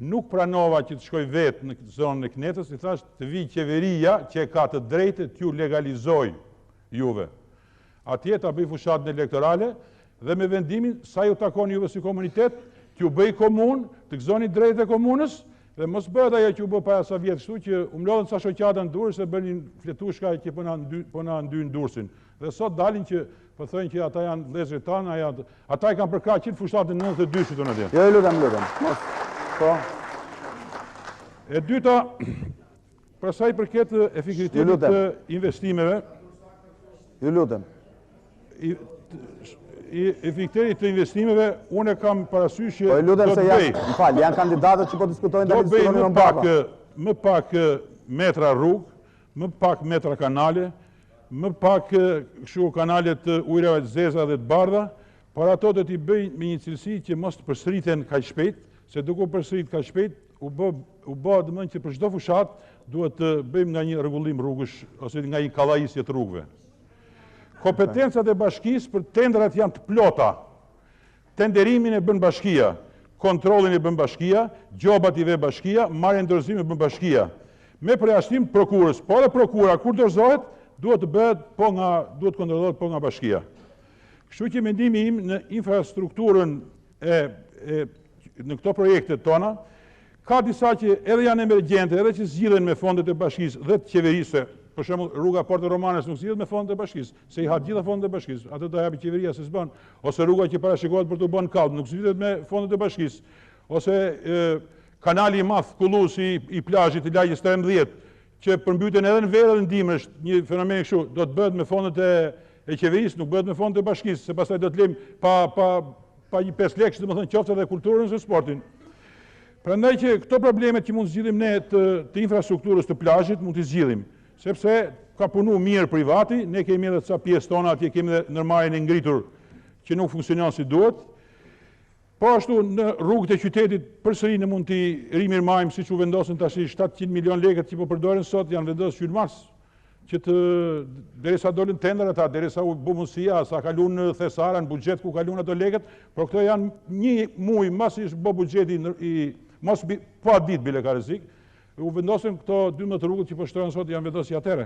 nuk pranova që të shkoj vetë në zonën e Knetës, i thash të vi qeveria që ka të drejtë t'ju legalizoj juve. Atje ta bëj fushatën elektorale dhe me vendimin sa ju takon juve si komunitet, t'ju bëj komunë, të gëzoni drejtë e komunës dhe mos bëhet ajo që u bë para sa vjetë, kështu që u mlodhen sa shoqata në Durrës e bënin fletushka që po na ndyn Durrësin. Dhe sot dalin që po thënë që ata janë vëllezërit tanë, ata i kanë përkaqur fushatin 92 që do na dinë. Jo, lutem. Po. E dyta, për sa i përket efektivitetit të investimeve. Ju lutem. Efektivitetit të investimeve, unë kam parasysh që po e lutem se janë kandidatët që po diskutojnë do bëj më pak metra rrugë, më pak metra kanale, më pak kështu kanalet të ujrave të zeza dhe të bardha, por ato do t'i bëj me një cilësi që mos të përsëriten kaq shpejt, se duke u përsërit kaq shpejt, u bë domethënë që për çdo fushat duhet të bëjmë nga një rregullim rrugësh ose nga një kallajisje të rrugëve. Kompetencat e bashkisë për tendrat janë të plota. Tenderimin e bën bashkia, kontrollin e bën bashkia, gjobat i ve bashkia, marrjen dorëzime bën bashkia. Me përjashtim prokurës, po edhe prokura kur dorëzohet, duhet të bëhet duhet kontrollohet po nga bashkia. Kështu që mendimi im në infrastrukturën në këto projekte tona, ka disa që edhe janë emergjente, edhe që zgjidhen me fondet e bashkisë dhe të qeverisë. Për shembull, rruga Porto Romanes nuk zgjidhet me fondet e bashkisë, se i ha gjitha fondet e bashkisë. Atë do japi qeveria se s'bën. Ose rruga që parashikohet për të bën kallë, nuk zgjidhet me fondet e bashkisë. Ose kanali i madh kulluesi i plazhit të lagjes 13, që përmbyten edhe në verë dhe në dimër, është një fenomen kështu, do të bëhet me fondet e qeverisë, nuk bëhet me fondet e bashkisë, se pastaj do të lëm pa një 5 lekë, domethënë qoftë edhe kulturën ose sportin. Prandaj që këto problemet që mund të zgjidhim ne të infrastrukturës të plazhit, mund të zgjidhim, sepse ka punu mirë privati, ne kemi edhe ca pjesë tona atje, kemi edhe ndërmarrjen e ngritur që nuk funksionon si duhet. Po ashtu në rrugët e qytetit përsëri ne mund t'i rimirmajmë siç u vendosën tash 700 milion lekët që po përdoren sot, janë vendosur në mars, që derisa dolën tendrat ata, derisa u bë mundësia, sa kalon në thesara në buxhet ku kalon ato lekët, por këto janë një muaj mbasi është bë buxheti mos pa ditë bile ka rrezik. U vendosën këto 12 rrugët që po shtrohen sot janë vendosur atëherë.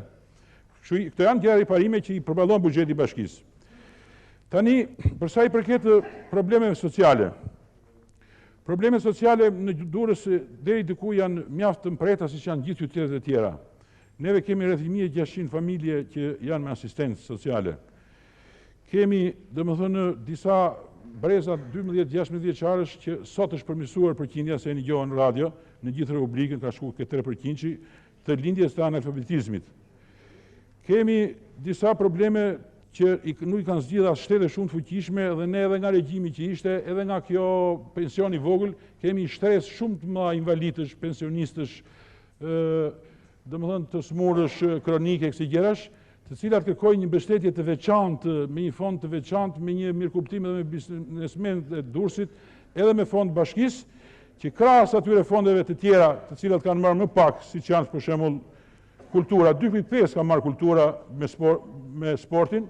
Këto janë gjëra riparime që i përballon buxheti i bashkisë. Tani, për sa i përket problemeve sociale. Problemet sociale në Durrës deri diku janë mjaft të mpreta siç janë gjithë qytetet e tjera. Neve kemi rreth 1600 familje që janë me asistencë sociale. Kemi, domethënë, disa breza 12-16 vjeçarësh që sot është përmirësuar përqindja se e dëgjohen në radio, në gjithë Republikën ka shkuar ke 3% të lindjes të analfabetizmit. Kemi disa probleme që nuk i kanë zgjidhur as shtete shumë të fuqishme dhe ne edhe nga regjimi që ishte, edhe nga kjo pension i vogël, kemi shtresë shumë të mëdha invalidësh, pensionistësh, domethënë të smurësh kronike kësaj gjërash, të cilat kërkojnë një mbështetje të veçantë, me një fond të veçantë, me një mirëkuptim edhe me biznesmenët e Durrësit, edhe me fond bashkisë, që krahas atyre fondeve të tjera, të cilat kanë marrë më pak, siç janë për shembull kultura, 2.5 ka marrë kultura me sportin,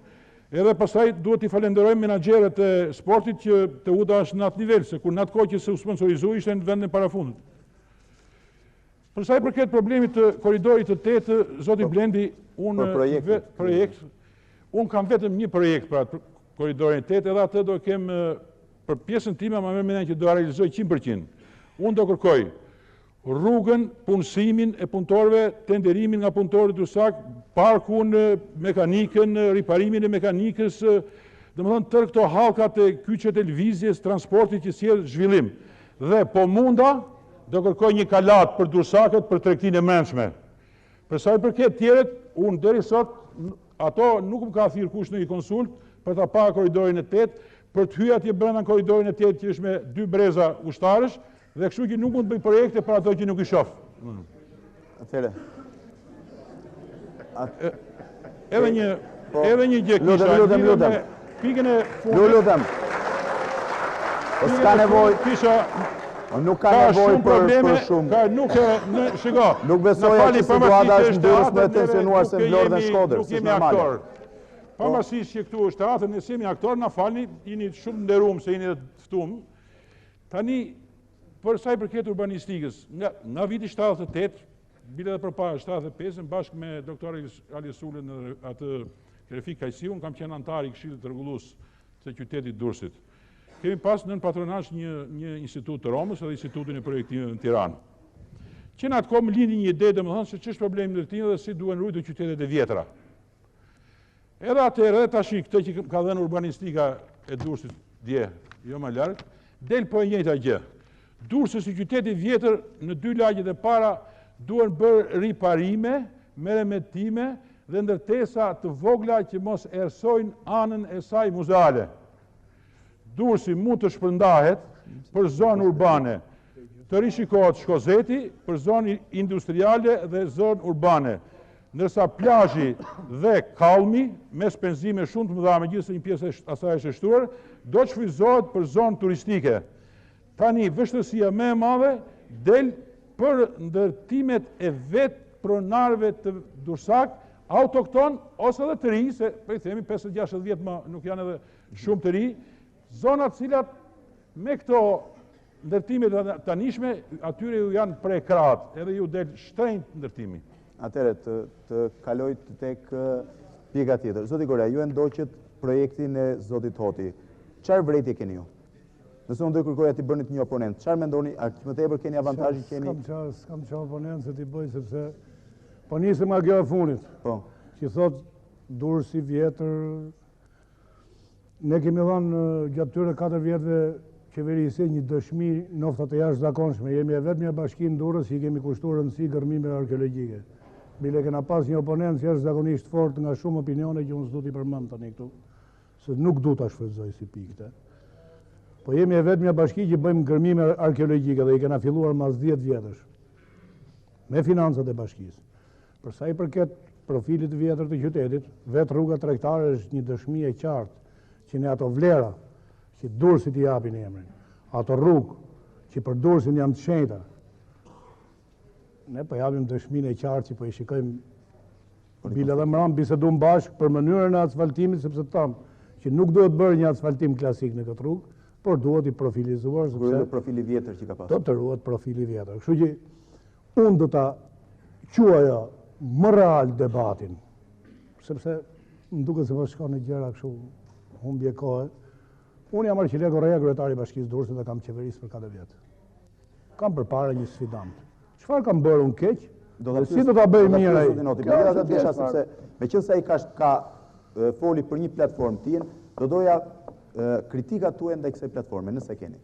edhe pastaj duhet i falenderojmë menaxherët e sportit që të uda është në atë nivel, se kur në atë kohë që se u sponsorizoi ishte në vendin parafundit. Për sa i përket problemit të korridorit të 8, zoti Blendi, unë kam vetëm një projekt për atë korridorin 8, edhe atë do kem për pjesën time më mendoj që do realizoj 100%. Unë do kërkoj rrugën, punësimin e punëtorëve, tenderimin nga punëtorët Durrësak, parkun, mekanikën, riparimin e mekanikës, domethënë tërë këto hallkat e kyçet e lëvizjes, transportit që sjell zhvillim. Dhe po munda do kërkoj një kalat për Durrësakët për tregtinë e brendshme. Për sa i përket tjerët, unë deri sot ato nuk më ka thirrur kush në një konsult për ta parë korridorin e 8, për të hyrë atje brenda korridorin e 8 që është me 2 breza ushtarësh, dhe kështu që nuk mund të bëj projekte për ato që nuk i shoh. Atëre. Edhe një gjë kisha. Lutem. Pikën e fundit. Lutem. Po s'ka nevojë. Kisha nuk ka nevojë për shumë. Nuk besoja që situata është në Durrës më e tensionuar se në Vlorë dhe Shkodër. Nuk jemi aktor. Pavarësisht që këtu është teatër, ne jemi aktor, na falni, jeni shumë nderuar se jeni të ftuar. Tani për sa i përket urbanistikës, nga viti 78, bile edhe përpara 75, bashkë me doktor Aleksandër në atë Refik Kajsiun, kam qenë antar i Këshillit Rregullues të qytetit Durrësit. Kemi pas nën patronazh një institut të Romës edhe institutin e projektimit në Tiranë. Që në atë kohë më lindi një ide, domethënë se ç'është problemi ndërtimi dhe si duhen ruajtur qytetet e vjetra. Edhe atëherë, edhe tashi këtë që ka dhënë urbanistika e Durrësit dje, jo më larg, del po e njëjta gjë. Durrësi si qyteti vjetër në 2 lagjet e para duhen bërë riparime, me remetime dhe ndërtesa të vogla që mos ersojnë anën e saj muzeale. Durrësi mund të shpërndahet për zonë urbane, të rishikohet Shkozeti për zonë industriale dhe zonë urbane, ndërsa plazhi dhe Kallmi, me shpenzime shumë të mëdha, megjithëse një pjesë e asaj është shtuar, do të shfrytëzohet për zonë turistike. Tani vështirësia më e madhe del për ndërtimet e vetë pronarëve të Durrësak, autokton ose edhe të ri, se po i themi 50-60 vjet më nuk janë edhe shumë të ri, zonat cilat me këto ndërtimet të tanishme, atyre ju janë prej krahët, edhe ju del shtrenjtë ndërtimi. Atëre të kaloj tek pjeka tjetër. Zoti Goreja, ju e ndoqët projektin e zotit Hoti. Çfarë vretje keni ju? Nëse unë do kërkoja t'i bërnit një oponent, çfarë mendoni, a më tepër keni avantazhin keni? S'kam qa oponent se t'i bëj, sepse po nisëm nga kjo e funit. Po. Që thot Durrësi vjetër, ne kemi dhënë gjatë tyre 4 vjetëve qeverisë një dëshmi nofta të jashtëzakonshme. Jemi e vetmja bashkinë Durrës që kemi kushtuar rëndësi gërmimeve arkeologjike. Bile kena pas një oponent jashtëzakonisht fort nga shumë opinione që unë s'du t'i përmend tani këtu, se nuk du t'a shfrytëzoj si pikë. Po jemi e vetmja bashki që bëjmë gërmime arkeologjike dhe i kena filluar mas 10 vjetësh me financat e bashkisë. Për sa i përket profilit vjetër të qytetit, vetë rruga tregtare është një dëshmi e qartë që ne ato vlera që Durrësit i japin emrin, ato rrugë që për Durrësin janë të shenjta, ne po japim dëshminë e qartë që po i shikojmë bile dhe mram bisedum bashkë për mënyrën e asfaltimit, sepse thamë që nuk duhet bërë një asfaltim klasik në këtë rrugë, por duhet i profilizuar, sepse profili vjetër që ka pasur. Do të ruhet profili vjetër. Kështu që unë do ta quaja më real debatin, sepse më duket se po shkon në gjëra kështu humbje kohe. Unë jam Arqile Goreja, kryetari i bashkisë Durrësit dhe kam qeverisë për 4 vjet. Kam përpara një sfidant. Çfarë kam bërë unë keq? Si do ta bëj mirë ai? Kjo desha sepse meqense ai ka foli për një platformë tjetër, do doja kritikat tuaja ndaj kësaj platforme, nëse keni.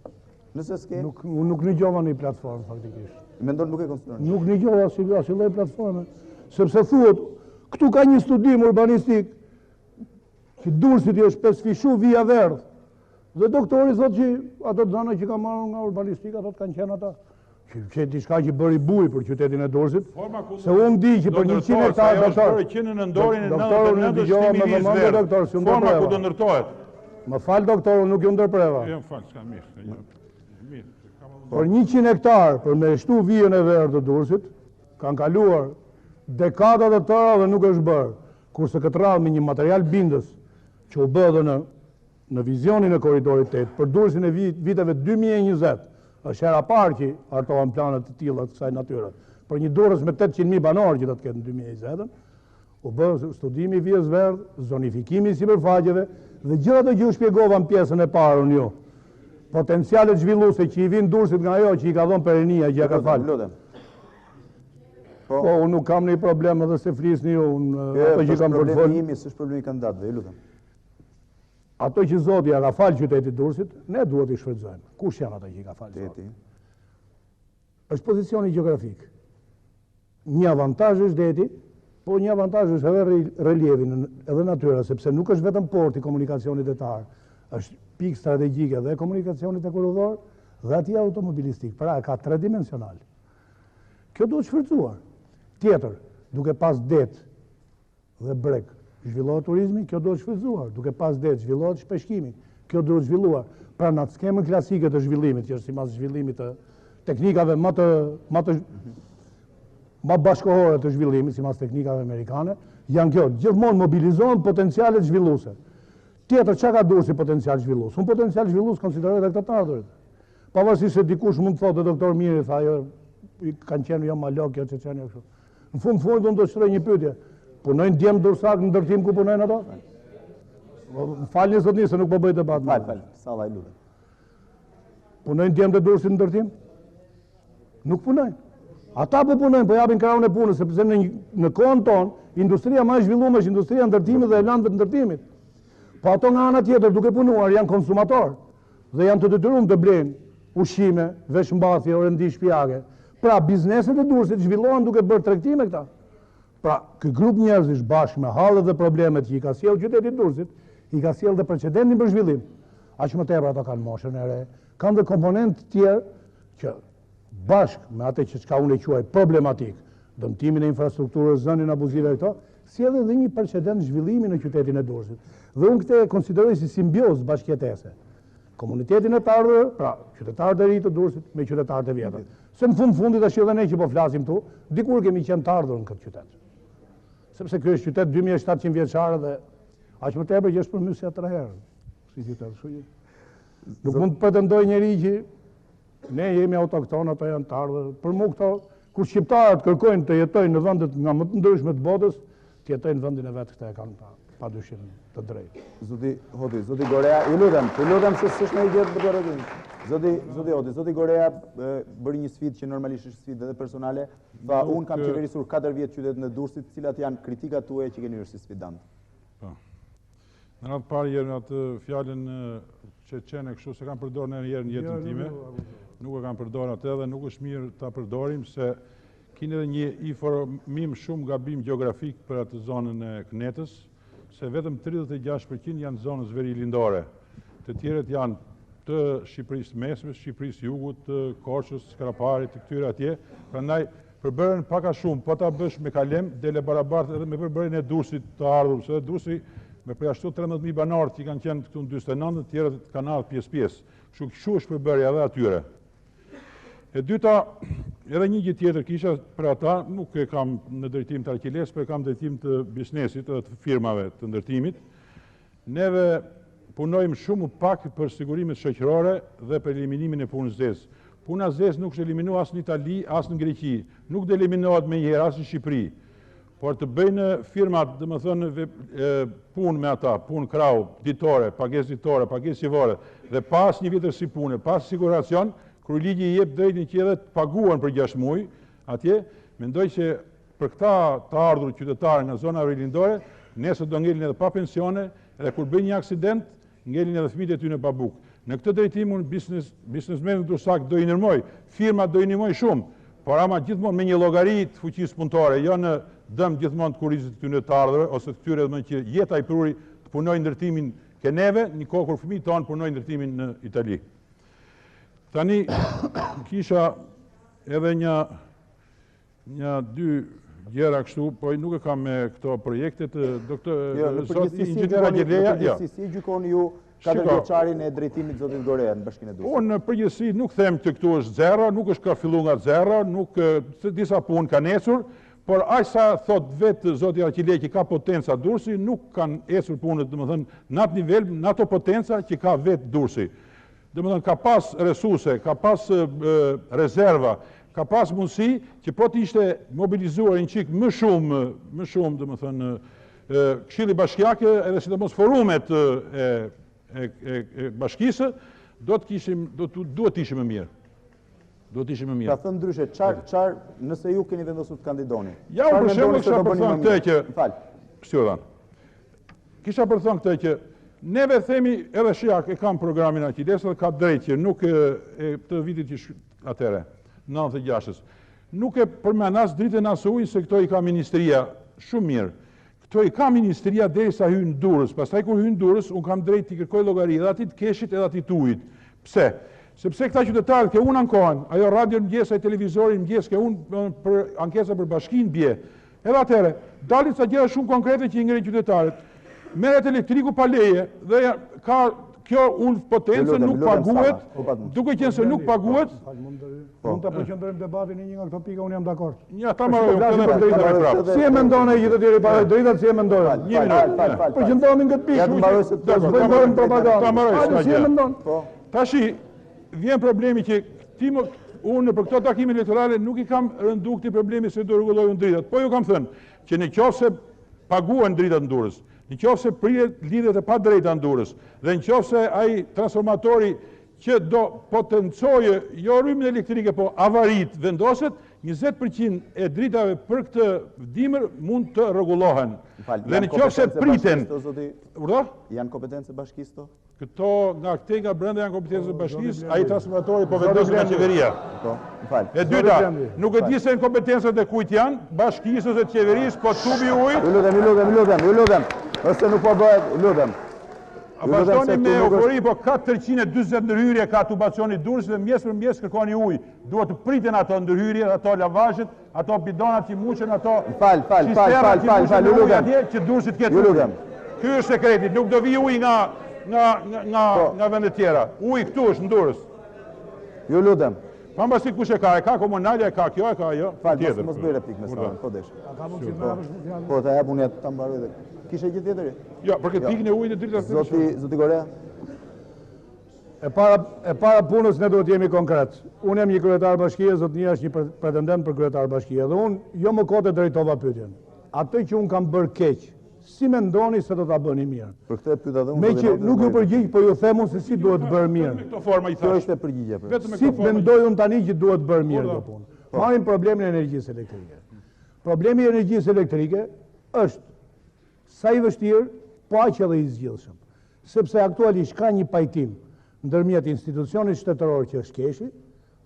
Nëse s'ke, nuk dëgjova një platformë faktikisht. Mendon nuk e konsideron. Nuk dëgjova si lloj platforme, sepse thuhet këtu ka një studim urbanistik që Durrësit i është specifikuar via verdh. Dhe doktori thotë që ato zona që ka marrë nga urbanistika thotë kanë qenë ata që diçka që bëri buj për qytetin e Durrësit. Se unë di që për 100 hektar doktor që në nëndorin e 99 forma ku do ndërtohet. Më fal doktor, unë nuk ju ndërpreva. Jo, fal, s'ka mirë. Për 100 hektar për me shtu vijën e verdhë të Durrësit kanë kaluar dekada të tëra dhe nuk është bërë. Kurse këtë radhë me një material bindës që u bë edhe në vizionin e korridorit 8 për Durrësin e viteve 2020, është hera parë që hartohen planet të tilla të kësaj natyre. Për një Durrës me 800.000 banorë që do të ketë në 2020, u bë studimi i vijës verdh, zonifikimi i sipërfaqeve dhe gjëra ato që u shpjegova në pjesën e parë unë ju. Potencialet zhvilluese që i vinë Durrësit nga ajo që i ka dhënë Perenia që ja ka falë. Po, unë nuk kam një problem edhe se flisni ju, ato që kam përfolë. Problemi imi, s'është problemi kandidatëve, ju lutem. Ato që Zoti ja ka falë qytetit Durrësit, ne duhet i shfrytëzojmë. Kush janë ata që i ka falë Zoti? Është pozicioni gjeografik. Një avantazh është deti, po një avantazh është edhe relievi edhe natyra, sepse nuk është vetëm porti komunikacionit detar, është pikë strategjike dhe komunikacionit e korridor dhe atij automobilistik. Pra ka 3 dimensional. Kjo duhet shfrytzuar. Tjetër, duke pas det dhe breg, zhvillohet turizmi, kjo duhet shfrytzuar. Duke pas det, zhvillohet shpeshkimi, kjo duhet zhvilluar. Pra në skemën klasike të zhvillimit, që është sipas zhvillimit të teknikave më bashkohore të zhvillimit, sipas teknikave amerikane, janë kjo, gjithmonë mobilizohen potencialet zhvilluese. Tjetër, çka ka Durrësi potencial zhvillues? Un potencial zhvillues konsiderohet edhe këtë të ardhurit. Pavarësisht se dikush mund të thotë doktor Miri, tha ajo kanë qenë jo malok, kjo çeçenia kështu. Në fund unë do të shtroj një pyetje. Punojnë djem Durrësak në ndërtim ku punojnë ato? Më falni zot se nuk po bëj debat. Fal, salla i lutem. Punojnë djem të Durrësit në ndërtim? Nuk punojnë. Ata po punojnë, po japin krahun e punës, sepse në kohën tonë, industria më e zhvilluar është industria e ndërtimit dhe e landëve të ndërtimit. Po ato nga ana tjetër, duke punuar, janë konsumator dhe janë të detyruar të blejnë ushqime, veshmbathje, orendi shtëpiake. Pra, bizneset e Durrësit zhvillohen duke bërë tregtime këta. Pra, ky grup njerëzish bashkë me hallet dhe problemet që i ka sjellë qyteti i Durrësit, i ka sjellë dhe precedentin për zhvillim. Aq më tepër ato kanë moshën e re, kanë dhe komponentë tjerë që bashkë me atë që çka unë e quaj problematik, dëmtimin e infrastrukturës, zënien abuzive këto, sjellin edhe një precedent zhvillimi në qytetin e Durrësit. Dhe unë këtë e konsideroj si simbiozë bashkëjetese. Komunitetin e të ardhur, pra qytetarët e ri të Durrësit me qytetarët e vjetër. Se në fundit tash edhe ne që po flasim këtu, dikur kemi qenë të ardhur në këtë qytet. Sepse ky është qytet 2700 vjeçar dhe aq më tepër që është përmysja 3 herë. Si qytet, kështu që nuk mund të pretendoj njëri që ne jemi autoktonë, ato janë të ardhur. Për mua këto, kur shqiptarët kërkojnë të jetojnë në vendet nga më të ndryshme të botës, të jetojnë në vendin e vet, këta e kanë padyshim të drejtë. Zoti Hoti, zoti Goreja, ju lutem se s'është një gjë për rrugën. Zoti Hoti, zoti Goreja bëri një sfidë që normalisht është sfidë edhe personale. Tha, unë kam qeverisur 4 vjet qytetin e Durrësit, cilat janë kritikat tuaja që keni hyrë si sfidant. Po. Në radhë parë jemi atë fjalën që qenë kështu se kam përdorur në herë në jetën time. Nuk e kam përdorur atë dhe nuk është mirë ta përdorim se keni edhe një informim shumë gabim gjeografik për atë zonën e Knetës, se vetëm 36% janë zonës veri lindore. Të tjerët janë të Shqipërisë mesme, Shqipërisë jugut, të Korçës, Skraparit, të këtyre atje. Prandaj përbërën pak a shumë, po ta bësh me kalem, dele barabartë edhe me përbërjen e Durrësit të ardhur, se Durrësi me përjashtu 13.000 banorë që kanë qenë këtu në 49, të tjerët kanë ardhur pjesë. Kështu është përbërja edhe atyre. E dyta, edhe një gjë tjetër kisha për ata, nuk e kam në drejtim të Arqiles, por e kam drejtim të biznesit edhe të firmave të ndërtimit. Neve punojmë shumë pak për sigurimet shoqërore dhe për eliminimin e punës zezë. Puna zezë nuk është eliminuar as në Itali, as në Greqi, nuk do eliminohet me njëherë as në Shqipëri. Por të bëjnë firmat, domethënë punë me ata, punë krau, ditore, pagesë qivore, dhe pas një vjetërsi pune, pas siguracion, kur ligji i jep drejtin që edhe të paguan për 6 muaj, atje, mendoj që për këta të ardhur qytetarë nga zona rilindore, nesër do ngelin edhe pa pensione, edhe kur bëjnë një aksident, ngelin edhe fëmijët e tyre pa bukë. Në këtë drejtim unë biznesmenët dursak do i ndërmoj, firmat do i ndihmoj shumë, por ama gjithmonë me një llogari të fuqisë punëtore, jo në dëm gjithmonë të kurrizit të tyre të ardhurve ose të këtyre domethënë që jeta i pruri të punojnë ndërtimin ke neve, një kohë kur fëmijët tonë punojnë ndërtimin në Itali. Tani kisha edhe dy gjëra kështu, po nuk e kam me këto projektet, Zoti inxhinier Goreja, si gjykoni ju 4 vjeçarin e drejtimit zotit Goreja në Bashkinë e Durrësit? Unë në përgjithësi nuk them që këtu është zero, nuk është ka filluar nga zero, nuk disa punë ka ecur, por aq sa thot vetë zoti Arqile që ka potenca Durrësi, nuk kanë ecur punët, domethënë në atë nivel, në ato potenca që ka vetë Durrësi. Domethënë ka pas resurse, ka pas rezerva, ka pas mundësi që po të ishte mobilizuar një çik më shumë domethënë Këshilli Bashkiake edhe sidomos forumet e bashkisë, duhet të ishim më mirë. Ka thënë ndryshe, çfarë nëse ju keni vendosur të kandidoni? Ja, për shembull, kisha për thënë këtë që kisha për thënë këtë që neve themi edhe shijak e kam programin Arqiles dhe ka drejt që nuk të vitit që atëre, 96-ës, nuk e përmend as dritën as ujin se këto i ka ministria shumë mirë. Këto i ka ministria derisa hyn në Durrës. Pastaj kur hyn në Durrës, un kam drejt të kërkoj llogari edhe atit keshit edhe atit ujit. Pse? Sepse këta qytetarët që unë ankohen, ajo radio mëngjes, ai televizori mëngjes që unë për ankesa për bashkinë bie. Edhe atëre, dalin sa gjëra shumë konkrete që i ngrenë qytetarët. Merret elektriku pa leje dhe ka kjo unë potencë nuk paguhet, duke qenë se nuk paguhet. Mund ta përqendrojmë debatin në një nga këto pika, unë jam dakord. Ja, ta marroj. Si e mendon ai gjithë tjerë para drejtat, si e mendon? Një minutë. Përqendrohemi në këtë pikë. Ja të mbaroj se të bëjmë propagandë. Ta marroj. Si e mendon? Tashi vjen problemi që unë për këto takime elektorale nuk i kam rëndu këtij problemi se do rregullojnë dritat. Po ju kam thënë që nëse paguhen dritat në Durrës, nëse priret lidhjet e pa drejta në Durrës, dhe nëse ai transformatori që do potencojë jo rrymë elektrike, po avarit vendoset, 20% e dritave për këtë dimër mund të rregullohen. Dhe në qoftë se priten, janë kompetencë bashkisë to? Këto nga brenda janë kompetencë bashkisë, ai transformatori po vendoset nga qeveria. E dyta, nuk e di se në kompetencët e kujt janë, bashkisë ose qeverisë, po tubi ujit. Ju lutem. Ose nuk po bëhet, lutem. A vazhdoni me eufori, po 440 ndërhyrje ka tubacioni Durrësit dhe mjes për mjes kërkoni ujë. Duhet të priten ato ndërhyrje, ato lavazhet, ato bidonat që muqen, ato cisterna që muqen në ujë atje, që Durrësit ketë ujë. Ky është sekreti, nuk do vi ujë nga vendet tjera. Ujë këtu është në Durrës. Ju lutem. Pambasi kush e ka komunalja, e ka kjo, e ka ajo. Mos bëj replik me sa, po desh. Po ta jap unë ta mbaroj dhe. Kishe gjë tjetër? Jo, për këtë pikën e ujit e dritat. Zoti Goreja. E para punës ne duhet jemi konkret. Unë jam një kryetar bashkie, zotnia është një pretendent për kryetar bashkie dhe unë jo më kote drejtova pyetjen. Atë që unë kam bërë keq, si mendoni se do ta bëni mirë? Për këtë pyeta dhe unë. Me që nuk ju përgjigj, po ju them unë se si duhet bërë mirë. Me këtë forma i thash. Kjo është e përgjigje. Si mendoj unë tani që duhet bërë mirë kjo punë? Marrim problemin e energjisë elektrike. Problemi i energjisë elektrike është sa i vështirë, po aq edhe i zgjidhshëm. Sepse aktualisht ka një pajtim ndërmjet institucionit shtetëror që është keshi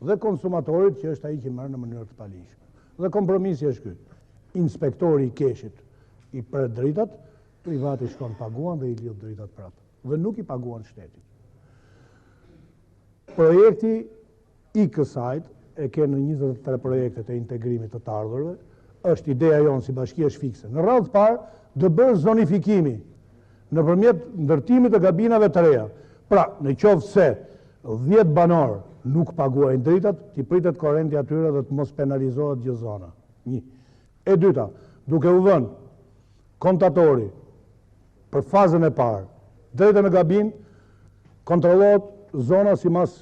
dhe konsumatorit që është ai që merr në mënyrë të paligjshme. Dhe kompromisi është ky. Inspektori i keshit i pret dritat, privati shkon paguan dhe i lidh dritat prapë. Dhe nuk i paguan shtetit. Projekti i kësajt e ke në 23 projektet e integrimit të ardhurve, është ideja jonë si bashki është fikse. Në radhë parë, dë bërë zonifikimi nëpërmjet ndërtimit të gabinave të reja. Pra, në qoftë se 10 banor nuk paguajnë dritat, t'i pritet korrenti atyre dhe të mos penalizohet gjithë zona. Një. E dyta, duke u vënë kontatori për fazën e parë, drejtë në gabin, kontrollohet zona si mas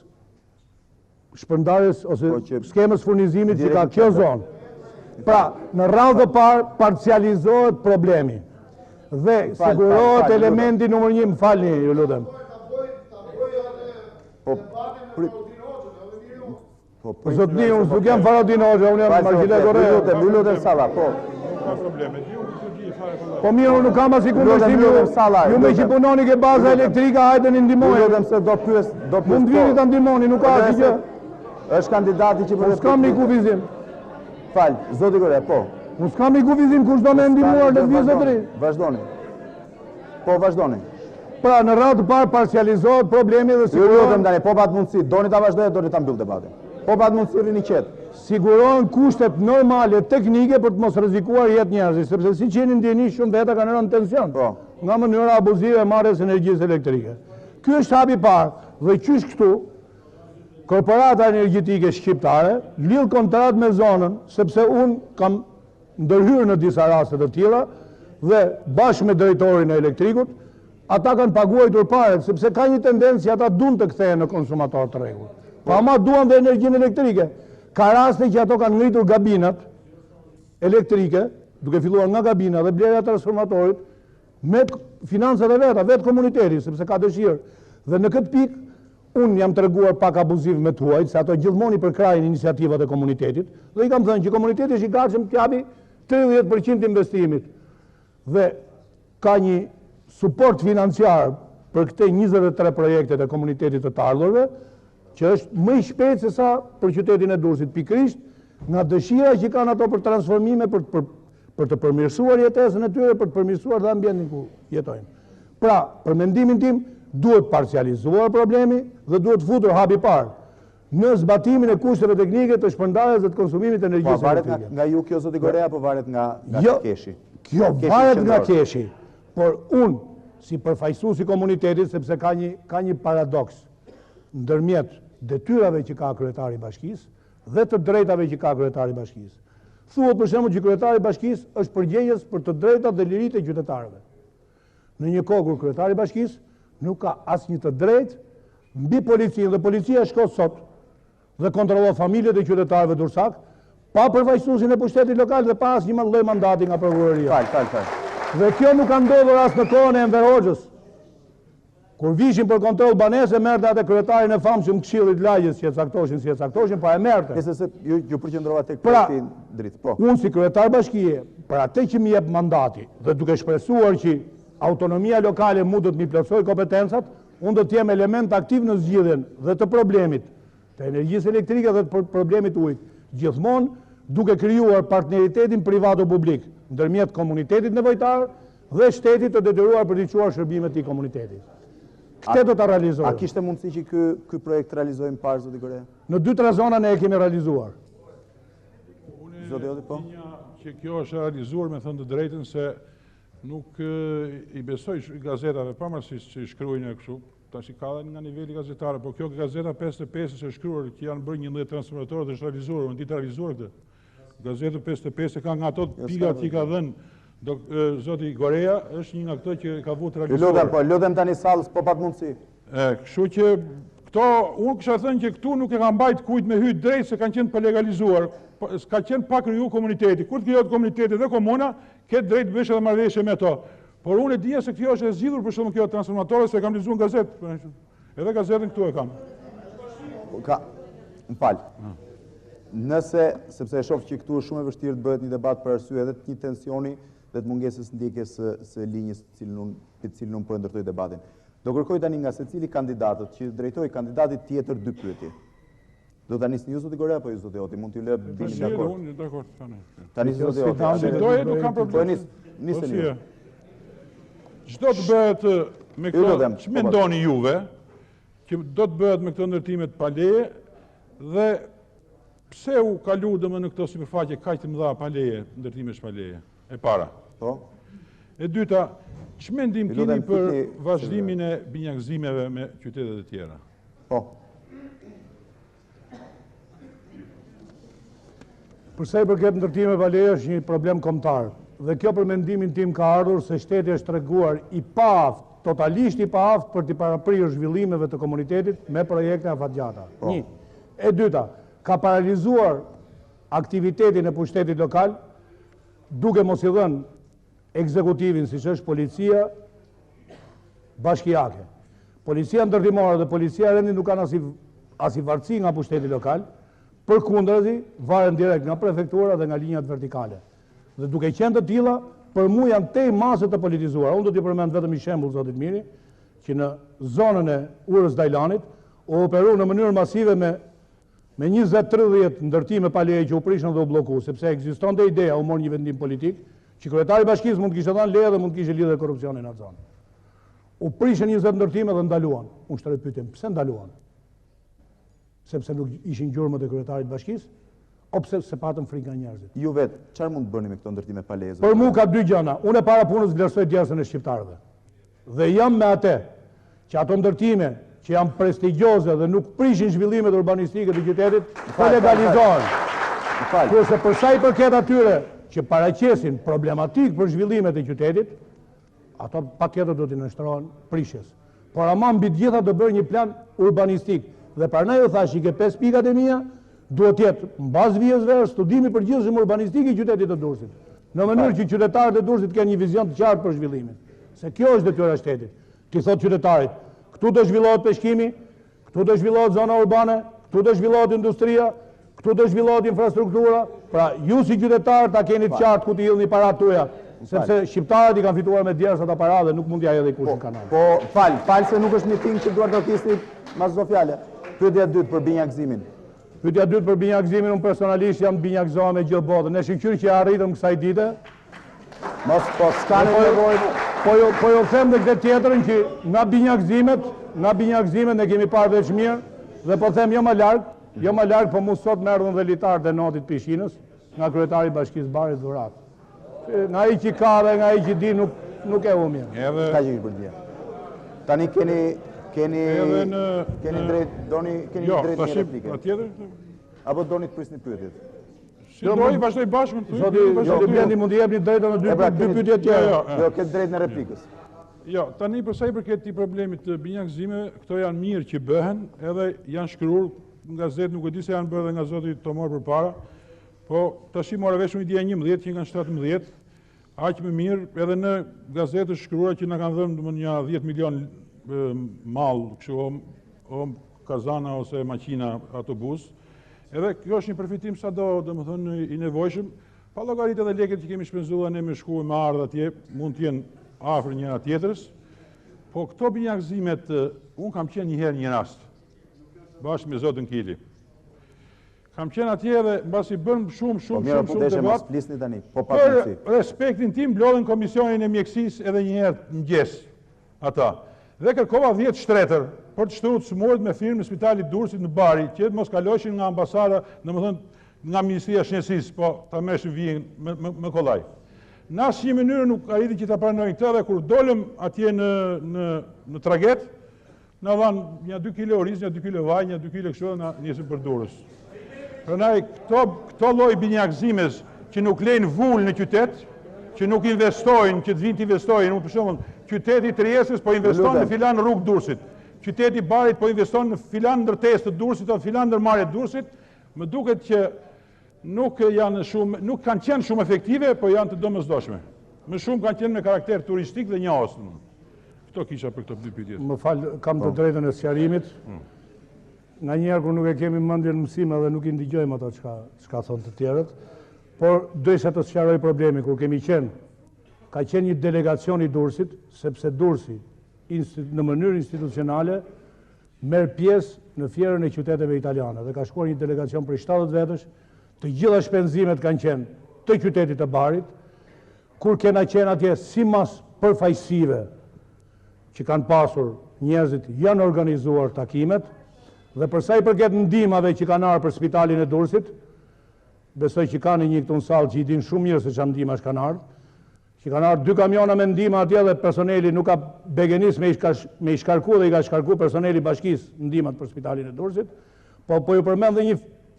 shpërndarjes ose skemës furnizimit që ka kjo zonë. Pra, në radhë të parë parcializohet problemi dhe sigurohet elementi numër 1, më falni, ju lutem. Zotni, unë nuk jam Pallatin, unë jam Arqile Goreja. Ju lutem salla, po. Po mirë, unë nuk kam as i kundërshtim ju me që punoni ke baza elektrika, hajde në ndihmoni. Ju lutem se do pyes. Mund vini ta ndihmoni, nuk ka asgjë gjë. Është kandidati që Unë s'kam një kufizim. Fal, zoti Goreja, po. Unë s'kam një kufizim, kush do me ndihmuar në të zotëri. Vazhdoni. Po, vazhdoni. Pra, në radhë të parë parcializohet problemi dhe sigurohen... Ju lutem tani, po pat mundësi, doni ta vazhdoj, doni ta mbyll debatin. Po pat mundësi rini qetë. Sigurohen kushtet normale, teknike për të mos rrezikuar jetë njerëzit, sepse si që jeni ndjeni shumë veta kanë rënë tension. Nga mënyra abuzive e marrjes energjisë elektrike. Ky është hapi i parë dhe qysh këtu, korporata energjetike shqiptare lidh kontratë me zonën, sepse unë kam ndërhyrë në disa raste të tilla dhe bashkë me drejtorin e elektrikut, ata kanë paguajtur paret, sepse ka një tendencë që ata duan të kthehen në konsumator të rregullt. Po ama duan dhe energjinë elektrike. Ka raste që ato kanë ngritur gabinat elektrike, duke filluar nga gabina dhe blerja e transformatorit me financat e veta, vetë komuniteti, sepse ka dëshirë. Dhe në këtë pikë unë jam treguar pak abuziv me tuajt, se ato gjithmonë i përkrajnë iniciativat e komunitetit, dhe i kam thënë që komuniteti është i gatshëm të japi 30% investimit. Dhe ka një suport financiar për këte 23 projektet e komunitetit të ardhurve, që është më i shpejt se sa për qytetin e Durrësit, pikërisht nga dëshira që kanë ato për transformime, për të përmirësuar jetesën e tyre, për të përmirësuar dhe ambientin ku jetojnë. Pra, për mendimin tim, duhet parcializuar problemi dhe duhet futur hapi parë në zbatimin e kushteve teknike të shpërndarjes dhe të konsumimit të energjisë elektrike. Varet nga ju kjo zoti Goreja, apo varet nga keshi? Kjo varet nga keshi, por unë, si përfaqësues i komunitetit, sepse ka një paradoks ndërmjet detyrave që ka kryetari i bashkisë dhe të drejtave që ka kryetari i bashkisë. Thuhet për shembull që kryetari i bashkisë është përgjegjës për të drejtat dhe liritë e qytetarëve. Në një kohë kur kryetari i bashkisë nuk ka asnjë të drejtë mbi policinë, dhe policia shkon sot dhe kontrollon familjet e qytetarëve durrsak pa përfaqësuesin e pushtetit lokal dhe pa asnjë lloj mandati nga prokuroria. Fal. Dhe kjo nuk ka ndodhur as në kohën e Enver Hoxhës. Kur vishin për kontrol banese, merte atë kryetarin e famshëm Këshillit Lagjës që e caktoshin si e caktoshin, pa e merte. Nëse se ju përqendrova tek projektin dritë. Po. Unë si kryetar bashkie, për atë që më jep mandati dhe duke shpresuar që autonomia lokale mu do të mi plotësoj kompetencat, unë do të jem element aktiv në zgjidhjen dhe të problemit të energjisë elektrike dhe të problemit ujit, gjithmonë duke krijuar partneritetin privato-publik ndërmjet komunitetit nevojtar dhe shtetit të detyruar për të çuar shërbimet të komunitetit. Këtë do të realizojmë. A kishte mundësi që ky projekt realizojmë parë, zoti Goreja? Në 2-3 zona ne e kemi realizuar. Zoti Hoti, po? Që kjo është realizuar, me thënë të drejtën, se nuk i besoj gazetave, pavarësisht që i shkruajnë e kështu, tash i ka dhe nga niveli gazetare, po kjo gazeta 55 është shkruar që janë bërë 11 transformatorë dhe është realizuar, unë ditë realizuar këtë. Gazeta 55 ka nga ato pikat që i ka dhenë zoti Goreja, është një nga këto që ka vu të realizuar. Lodhem tani sallës, po pat mundësi. Kështu që këto, unë kësha thënë që këtu nuk e ka mbajt kujt me hyt drejt se kanë qenë për legalizuar, ka qenë pa kriju komuniteti. Kur të krijohet komuniteti dhe komuna, ketë drejt bësh edhe marrëveshje me to. Por unë e dija se kjo është e zgjidhur për shkak të kjo transformatore se e kam lexuar në gazetë. Edhe gazetën këtu e kam. M'fal. Nëse, sepse e shoh që këtu është shumë e vështirë të bëhet një debat për arsye edhe të një tensioni dhe të mungesës ndjekjes së linjës të cilën unë po e ndërtoj debatin. Do kërkoj tani nga secili kandidatët që drejtoj kandidatit tjetër 2 pyetje. Do ta nisni ju zoti Goreja apo ju zoti Hoti? Mund t'ju lë bini dakord. Unë dakord tani. Tani zoti Hoti. Doje nuk kam problem. Nisni ju. Çdo të bëhet me këtë, ç'mendoni juve që do të bëhet me këto ndërtime të paleje dhe pse u kalu domosdoshmë në këto sipërfaqe kaq të mëdha paleje, ndërtime shpaleje? E para. Po. E dyta, ç'mendim keni për vazhdimin e binjakëzimeve me qytetet e tjera? Po. Përsa i përket ndërtime paleje është një problem kombëtar. Dhe kjo për mendimin tim ka ardhur se shteti është treguar i paaft, totalisht i paaft për të paraprirë zhvillimeve të komunitetit me projekte afatgjata. Një. E dyta, ka paralizuar aktivitetin e pushtetit lokal duke mos i dhënë ekzekutivin siç është policia bashkiake. Policia ndërtimore dhe policia rendi nuk kanë as i varësi nga pushteti lokal, përkundrazi varen direkt nga prefektura dhe nga linjat vertikale. Dhe duke qenë të tilla, për mua janë tej masë të politizuara. Unë do t'i përmend vetëm një shembull zotit Miri, që në zonën e Urës Dajlanit u operu në mënyrë masive me 20-30 ndërtime paleje që u prishën dhe u bloku, sepse ekzistonte ideja, u mor një vendim politik, që kryetari bashkisë mund të kishte dhënë leje dhe mund të kishte lidhje korrupsionin në atë zonë. U prishën 20 ndërtime dhe ndaluan. Unë shtoj pyetjem, pse ndaluan? Sepse nuk ishin gjurmët e kryetarit bashkisë, ose se patën frikë nga njerëzit. Ju vetë, çfarë mund të bëni me këto ndërtime paleje? Për mua ka 2 gjëra. Unë para punës vlerësoj djersën e shqiptarëve. Dhe jam me atë që ato ndërtime që janë prestigjioze dhe nuk prishin zhvillimet urbanistike të qytetit, të legalizohen. Kurse për sa i përket atyre që paraqesin problematik për zhvillimet e qytetit, ato paketet do t'i nështrohen prishjes. Por ama mbi të gjitha do bërë një plan urbanistik. Dhe prandaj u thash që 5 pikat e mia duhet të jetë mbas vijës verë studimi përgjithshëm urbanistik i qytetit të Durrësit. Në mënyrë që qytetarët e Durrësit kenë një vizion të qartë për zhvillimin. Se kjo është detyra e shtetit. Ti thot qytetarit, këtu do zhvillohet peshkimi, këtu do zhvillohet zona urbane, këtu do zhvillohet industria, këtu do zhvillohet infrastruktura. Pra, ju si qytetar ta keni të qartë ku t'i hidhni parat tuaja, sepse shqiptarët i kanë fituar me djersat aparat dhe nuk mund t'ja hedhë kush në kanal. Po, fal se nuk është miting që duar të kisni mas çdo fjalë. Pyetja e dytë për binjakëzimin. Pyetja e dytë për binjakëzimin, unë personalisht jam binjakëzuar me gjithë botën. Ne shqyrë që arritëm kësaj dite. Mos po s'ka nevojë. Po jo them dhe këtë tjetërën që nga binjakëzimet ne kemi parë veç mirë dhe po them jo më larg, po mu sot më erdhën dhe litarët e notit Pishinës, nga kryetari i Bashkisë Barit Dhurat. Nga ai që ka dhe nga ai që di nuk e u mirë. Ka që i përdje. Tani keni drejt, keni drejt një replike. Apo doni të prisni pyetjet? Si doj, vazhdoj bashkë më të Zoti Blendi mund t'i jepni drejtën në dy pyetje tjera. Jo, këtë drejt në replikës. Jo, tani përsa i përket këtij problemit të binjakëzimeve, këto janë mirë që bëhen, edhe janë shkruar në gazetë, nuk e di se janë bërë dhe nga zoti Tomor përpara, po tash i morë vesh unë dia 11 që kanë 17, aq më mirë, edhe në gazetë shkruara që na kanë dhënë domosdoshmë 10 milion mall, kështu kazana ose makina autobus. Edhe kjo është një përfitim sado, domethënë i nevojshëm, pa llogaritë edhe lekët që kemi shpenzuar ne me shku me ardh atje, mund të jenë afër njëra tjetrës. Po këto binjakëzimet, unë kam qenë një herë një rast, bashkë me zotin Kili. Kam qenë atje dhe mbasi bën shumë debat. Për respektin tim blodhen komisionin e mjekësisë edhe një herë mëngjes ata. Dhe kërkova 10 shtretër për të shtruar sëmurët me firmë në Spitalit Durrësit në Bari, që mos kaloshin nga ambasada, domethënë nga Ministria e Shëndetësisë, po ta merrshin vijën me kollaj. Në asnjë mënyrë nuk arriti që ta pranojnë këtë, dhe kur dolëm atje në traget, na dhanë një 2 kilo oriz, një 2 kilo vaj, një 2 kilo kështu, na nisëm për Durrës. Prandaj këto lloj binjakëzimes që nuk lejnë vull në qytet, që nuk investojnë, që të vinë të investojnë, unë për shembull, qyteti Triestës po investon në filan rrugë Durrësit, qyteti Barit po investon në filan ndërtesë të Durrësit ose filan ndërmarrje të Durrësit, më duket që nuk kanë qenë shumë efektive, po janë të domosdoshme. Më shumë kanë qenë me karakter turistik dhe njohës. Këto kisha për këto dy pyetje. Më fal, kam të drejtën e sqarimit. Nga njerë kur nuk e kemi mendjen mësime dhe nuk i ndigjojmë ato çka thonë të tjerët, por doja të sqaroj problemin kur kemi qenë. Ka qenë një delegacion i Durrësit, sepse Durrësi në mënyrë institucionale merr pjesë në fjerën e qyteteve italiane dhe ka shkuar një delegacion për 70 vetësh, të gjitha shpenzimet kanë qenë të qytetit të Barit, kur kena qenë atje simas përfaqësive që kanë pasur njerëzit janë organizuar takimet, dhe përsa i përket ndihmave që kanë ardhur për Spitalin e Durrësit, besoj që kanë një këtu në sallë që i din shumë mirë se çfarë ndihmash kanë ardhur, që kanë ardhur 2 kamiona me ndihmë atje dhe personeli nuk ka begenis me i shkarku dhe i ka shkarku personeli bashkisë ndihmat për Spitalin e Durrësit, po ju përmend dhe një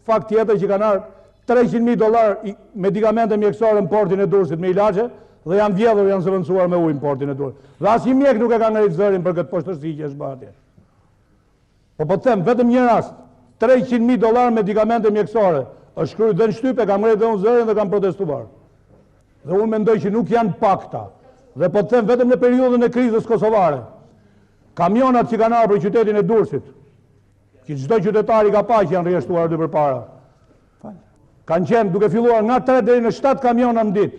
fakt tjetër që kanë ardhur $300.000 medikamente mjekësore në portin e Durrësit me ilaçe dhe janë vjedhur, janë zëvendësuar me ujë në portin e Durrësit. Dhe asnjë mjek nuk e ka ngritur zërin për këtë poshtërsi që është bërë atje. Po të them, vetëm një rast, $300.000 medikamente mjekësore, është shkruar dhe në shtyp, e kam ngritur dhe unë zërin dhe kam protestuar. Dhe unë mendoj që nuk janë pakta. Dhe po të them, vetëm në periudhën e krizës kosovare, kamionat që kanë ardhur për qytetin e Durrësit, që çdo qytetari ka pa që janë rrjedhtuar dy përpara, kanë qenë duke filluar nga 3 deri në 7 kamiona në ditë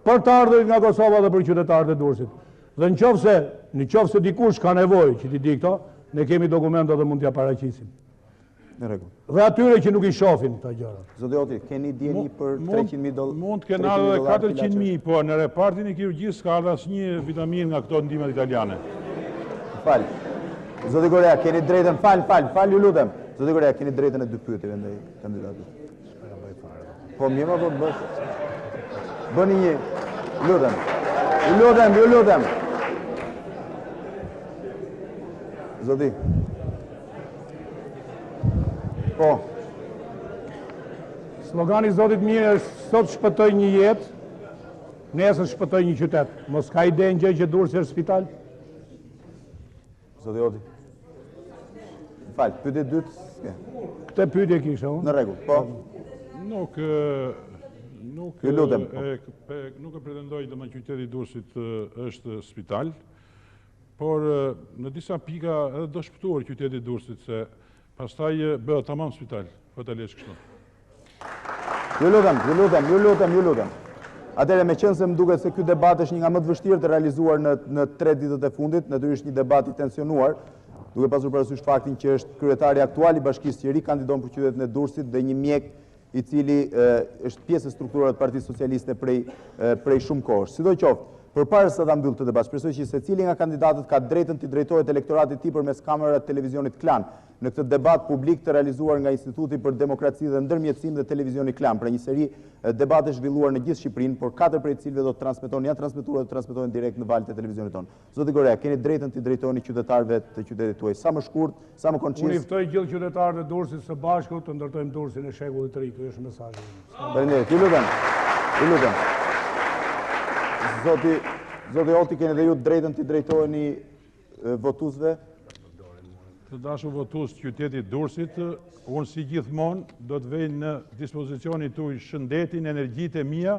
për të ardhurit nga Kosova dhe për qytetarët e Durrësit. Dhe nëse dikush ka nevojë që t'i di këto, ne kemi dokumenta dhe mund t'ja paraqisim. Në rregull. Dhe atyre që nuk i shohin këto gjëra. Zoti Hoti, keni dieni për $300.000? Mund të kenë edhe 400.000, po në repartin e kirurgjisë ka ardhur asnjë vitamin nga këto ndihmat italiane. Fal. Zoti Goreja, keni drejtën, fal, ju lutem. Zoti Goreja, keni drejtën e dy pyetjeve ndaj kandidatëve. Po mirë, po bësh. Bëni një, ju lutem. Zoti. Po. Slogani Zotit mirë është sot shpëtoj një jetë, nesër shpëtoj një qytet. Mos ka ide në gjë që Durrësi është spital? Zoti Hoti. Fal, pyetje dytë. Këtë pyetje kisha unë. Në rregull, po. Nuk e pretendoj domethënë qyteti i Durrësit është spital, por në disa pika edhe do shpëtuar qyteti i Durrësit se pastaj bëhet tamam spital, po ta lesh kështu. Ju lutem. Atëherë meqense më duket se ky debat është një nga më të vështirë të realizuar në 3 ditët e fundit, natyrisht një debat i tensionuar, duke pasur parasysh faktin që është kryetari aktual i bashkisë që rikandidon për qytetin e Durrësit dhe një mjek i cili është pjesë e strukturave të Partisë Socialiste prej shumë kohësh. Sidoqoftë, përpara se ta mbyll këtë debat, shpresoj që secili nga kandidatët ka drejtën të drejtohet elektoratit të tij përmes kamerave të televizionit Klan në këtë debat publik të realizuar nga Instituti për Demokraci dhe Ndërmjetësim dhe Televizioni Klan, pra një seri debate zhvilluar në gjithë Shqipërinë, por 4 prej cilëve do të janë transmetuar dhe transmetohen direkt në valët e televizionit tonë. Zoti Goreja, keni drejtën të drejtoni qytetarëve të qytetit tuaj, sa më shkurt, sa më koncis. Unë i ftoj gjithë qytetarët e Durrësit së bashku të ndërtojmë Durrësin e shekullit të ri. Ky është mesazhi. Faleminderit. Ju lutem. Zoti Hoti, keni dhe ju drejtën të drejtoheni votuesve? Të dashur votues të qytetit Durrësit, unë si gjithmonë do të vej në dispozicionin tuaj shëndetin, energjitë e mia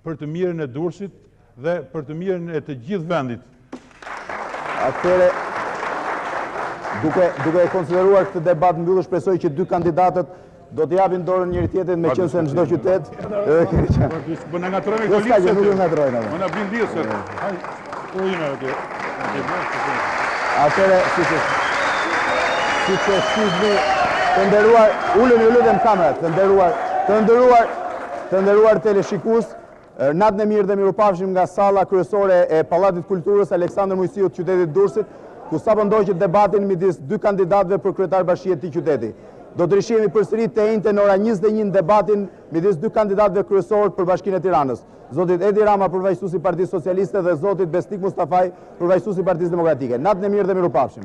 për të mirën e Durrësit dhe për të mirën e të gjithë vendit. Atëherë Duke e konsideruar këtë debat mbyllur, shpresoj që dy kandidatët do të japin dorën njëri-tjetrit me qenë se në çdo qytet. Po na ngatrojnë Jo s'ka gjë, nuk ju ngatrojnë. Po na bën diell se. Ujme atje. Atëre, si që shqizmi, të nderuar, ullën kamerat, të nderuar teleshikus, natën e mirë dhe mirupafshim nga salla kryesore e Pallatit Kulturës Aleksandër Moisiu të qytetit Durrësit, ku sapo ndoqët debatin midis dy kandidatëve për kryetar bashkie të qyteti. Do të rishihemi përsëri të njëjtën në ora 21 debatin midis dy kandidatëve kryesorë për bashkinë e Tiranës. Zotit Edi Rama, përfaqësuesi i Partisë Socialiste, dhe zotit Besnik Mustafaj, përfaqësuesi i Partisë Demokratike. Natën e mirë dhe mirupafshim.